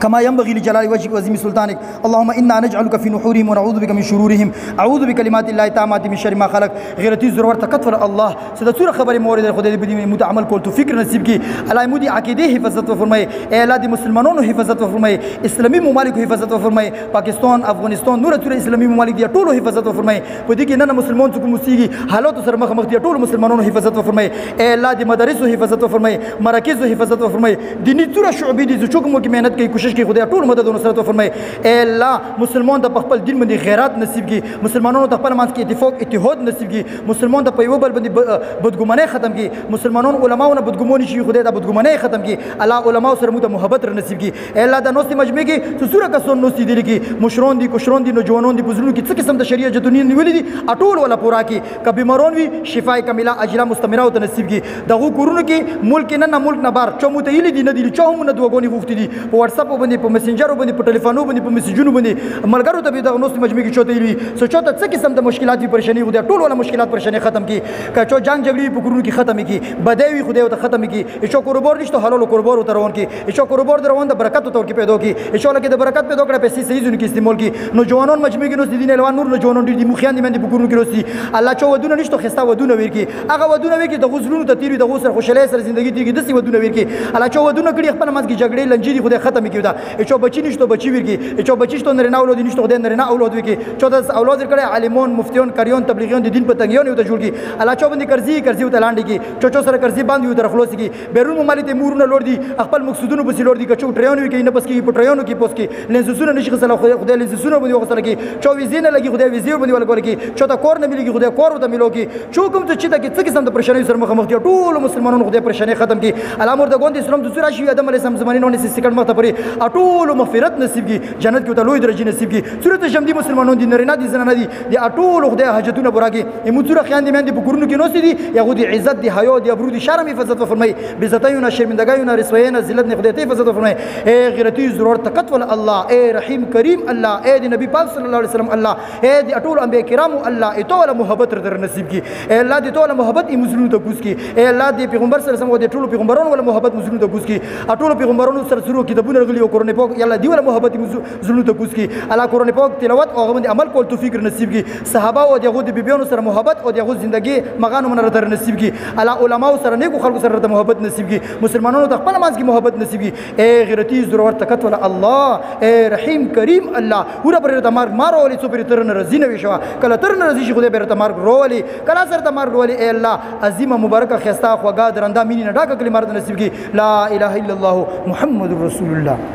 Speaker 1: كما ينبغي لجلال وجهك وعظيم سلطانك اللهم انا نجعلك في نحورهم ونعوذ بك من شرورهم اعوذ بكلمات الله التامات من شر ما خلق غیرتی ضرورت تکتفر الله سدا سوره خبر مورد خدای بدی متعمل کول تو فکر نصیب کی الله مودی عقیده حفاظت فرمائے اے الله دی مسلمانانو حفاظت فرمائے اسلامی ممالک حفاظت فرمائے پاکستان افغانستان نور ټول اسلامی ممالک دی ټول حفاظت فرمائے په دې کې نه مسلمان څوک موسیږي حالات سره مخ مخ دی ټول مسلمانانو حفاظت فرمائے اے الله دی مدارس حفاظت فرمائے مراکز حفاظت فرمائے دینی ټول شعبې دي چې څوک مو کې مهنت کوي کوشش کوي خدای ټول مدد او نصرت فرمایي اے الله مسلمان د خپل دین باندې غیرت نصیب کړي مسلمانانو د خپل منځ کې اتحاد نصیب کړي مسلمان د په یو بل باندې بدګماني ختم کړي مسلمانانو علماونه بدګماني شي خدای د بدګماني ختم کړي الله علماء سره مو ته محبت نصیب کړي اے الله د نوستي مجمع کې څو سوره کسون نوستي دي کې مشرون دي کوشرون دي نوجوانون دي بزرګون کې څه قسم د شریعت جتونی نیولې دي اټول ولا پورا کې کبي مرون وي شفای کامله اجره مستمره او نصیب کړي دغه کورونو کې ملک نه ملک نه بار چمو ته یلی دي نه دي چا هم نه دوغونی غوښتي دي په واتس اپ باندې په مسنجر باندې په ټلیفون باندې په میسجونو باندې ملګرو ته به دغه نوستي مجمع کې چوته وي سوچو ته څه قسم د مشکلات وي پریشانی خدای ټول ولا مشکلات پریشانی ختم کړي کچو جنگ جګړې په کورونو کې ختم کړي بدوي خدای ته ختم کړي چې کاروبار نشته حلال کاروبار تروان کړي چې کاروبار دروان د برکت تور کې پیدا کړي چې لکه د برکت پیدا کړه پیسې صحیح ځونه کې استعمال کړي نوجوانان مجمع کې نو دین الوان نور نوجوانان دي مخیان دي باندې په کورونو کې روسي الله چا ودونه نشته خسته ودونه ورکی هغه ودونه ورکی د غزلونو ته تیری د غوسر خوشاله سره ژوندۍ دي کې دسي ودونه ورکی الله چا ودونه کړي خپل منځ کې جګړې لنجې دي خدای ختم کړي دا چې بچی نشته بچی ورکی چې بچی شته نرینه اولاد نشته خدای نرینه اولاد ورکی چې د اولاد کړي عالمون مفتیون کاریون تبلیغیون د دین په تنګیون یو ته جوړ کی الله چا باندې قرضې ته لاندې کی چې سره قرضې باندې یو تر خلاص کی بیرون ممالک ته مورونه لور دي خپل مقصودونو په لور دي چې ټریانو کې نه بس کې په ټریانو کې پوس کې لنزسونه نشي غسل خدای لنزسونه باندې غسل کی چې ویزینه لګي خدای ویزیو باندې ولګول کی چې تا کور نه ملي خدای کور ته ملو کی چې کوم ته چې دا کې څه قسم د پریشانی سره مخ دي ټول مسلمانانو خدای پریشانی ختم کی الامر د ګوند اسلام د سورہ شی ادم علیه السلام زمانه نه سکند مخ ته پری ټول مغفرت نصیب کی جنت کې ته لوی درجه نصیب کی سورۃ شمدی مسلمانانو دي نرینه دي زنانه دي د ټول خدای حاجتونه براږي ایمو سورہ خیان دي مې د بګورونو کې نو سي دي یهودي عزت دي حیا دي ابرو دي شرم حفاظت فرمای بزتایونه شرمندګایونه رسوایونه ذلت نه خدای ته حفاظت فرمای اے غیرتی ضرورت تقت ول الله اے رحیم کریم الله اے نبی پاک صلی الله علیه وسلم الله اے د ټول انبیاء کرام الله ای ټول محبت در نصیب کی اے الله د ټول محبت ای مسلمانو ته کوس کی اے الله د پیغمبر صلی الله علیه وسلم د ټول پیغمبرانو ول محبت مسلمانو ته کوس کی ټول پیغمبرانو سره سره کتابونه غلي او قرآن پاک یلا دی ول محبت مسلمانو ته کوس کی الله قرآن پاک تلاوت او غوند عمل کول توفیق نصیب کی صحابه او دغه د بیبیانو سره محبت او دغه ژوندۍ مغانو من در نصیب کی الله علماء سره نیکو خلکو سره محبت نصیب کی مسلمانانو ته خپل مانځ کی محبت نصیب کی اے غیرتی ضرورت تکت ول الله اے رحیم کریم الله ور پر تمار مارو ولې څو پر تر نه رزینه وشوا کله تر نه رزي خدای پر تمار رولي کله سره تمار رولي اے الله عظیم مبارک خستا خوګا درنده مینه ډاکه کلمات نصیب کی لا اله الا الله محمد رسول الله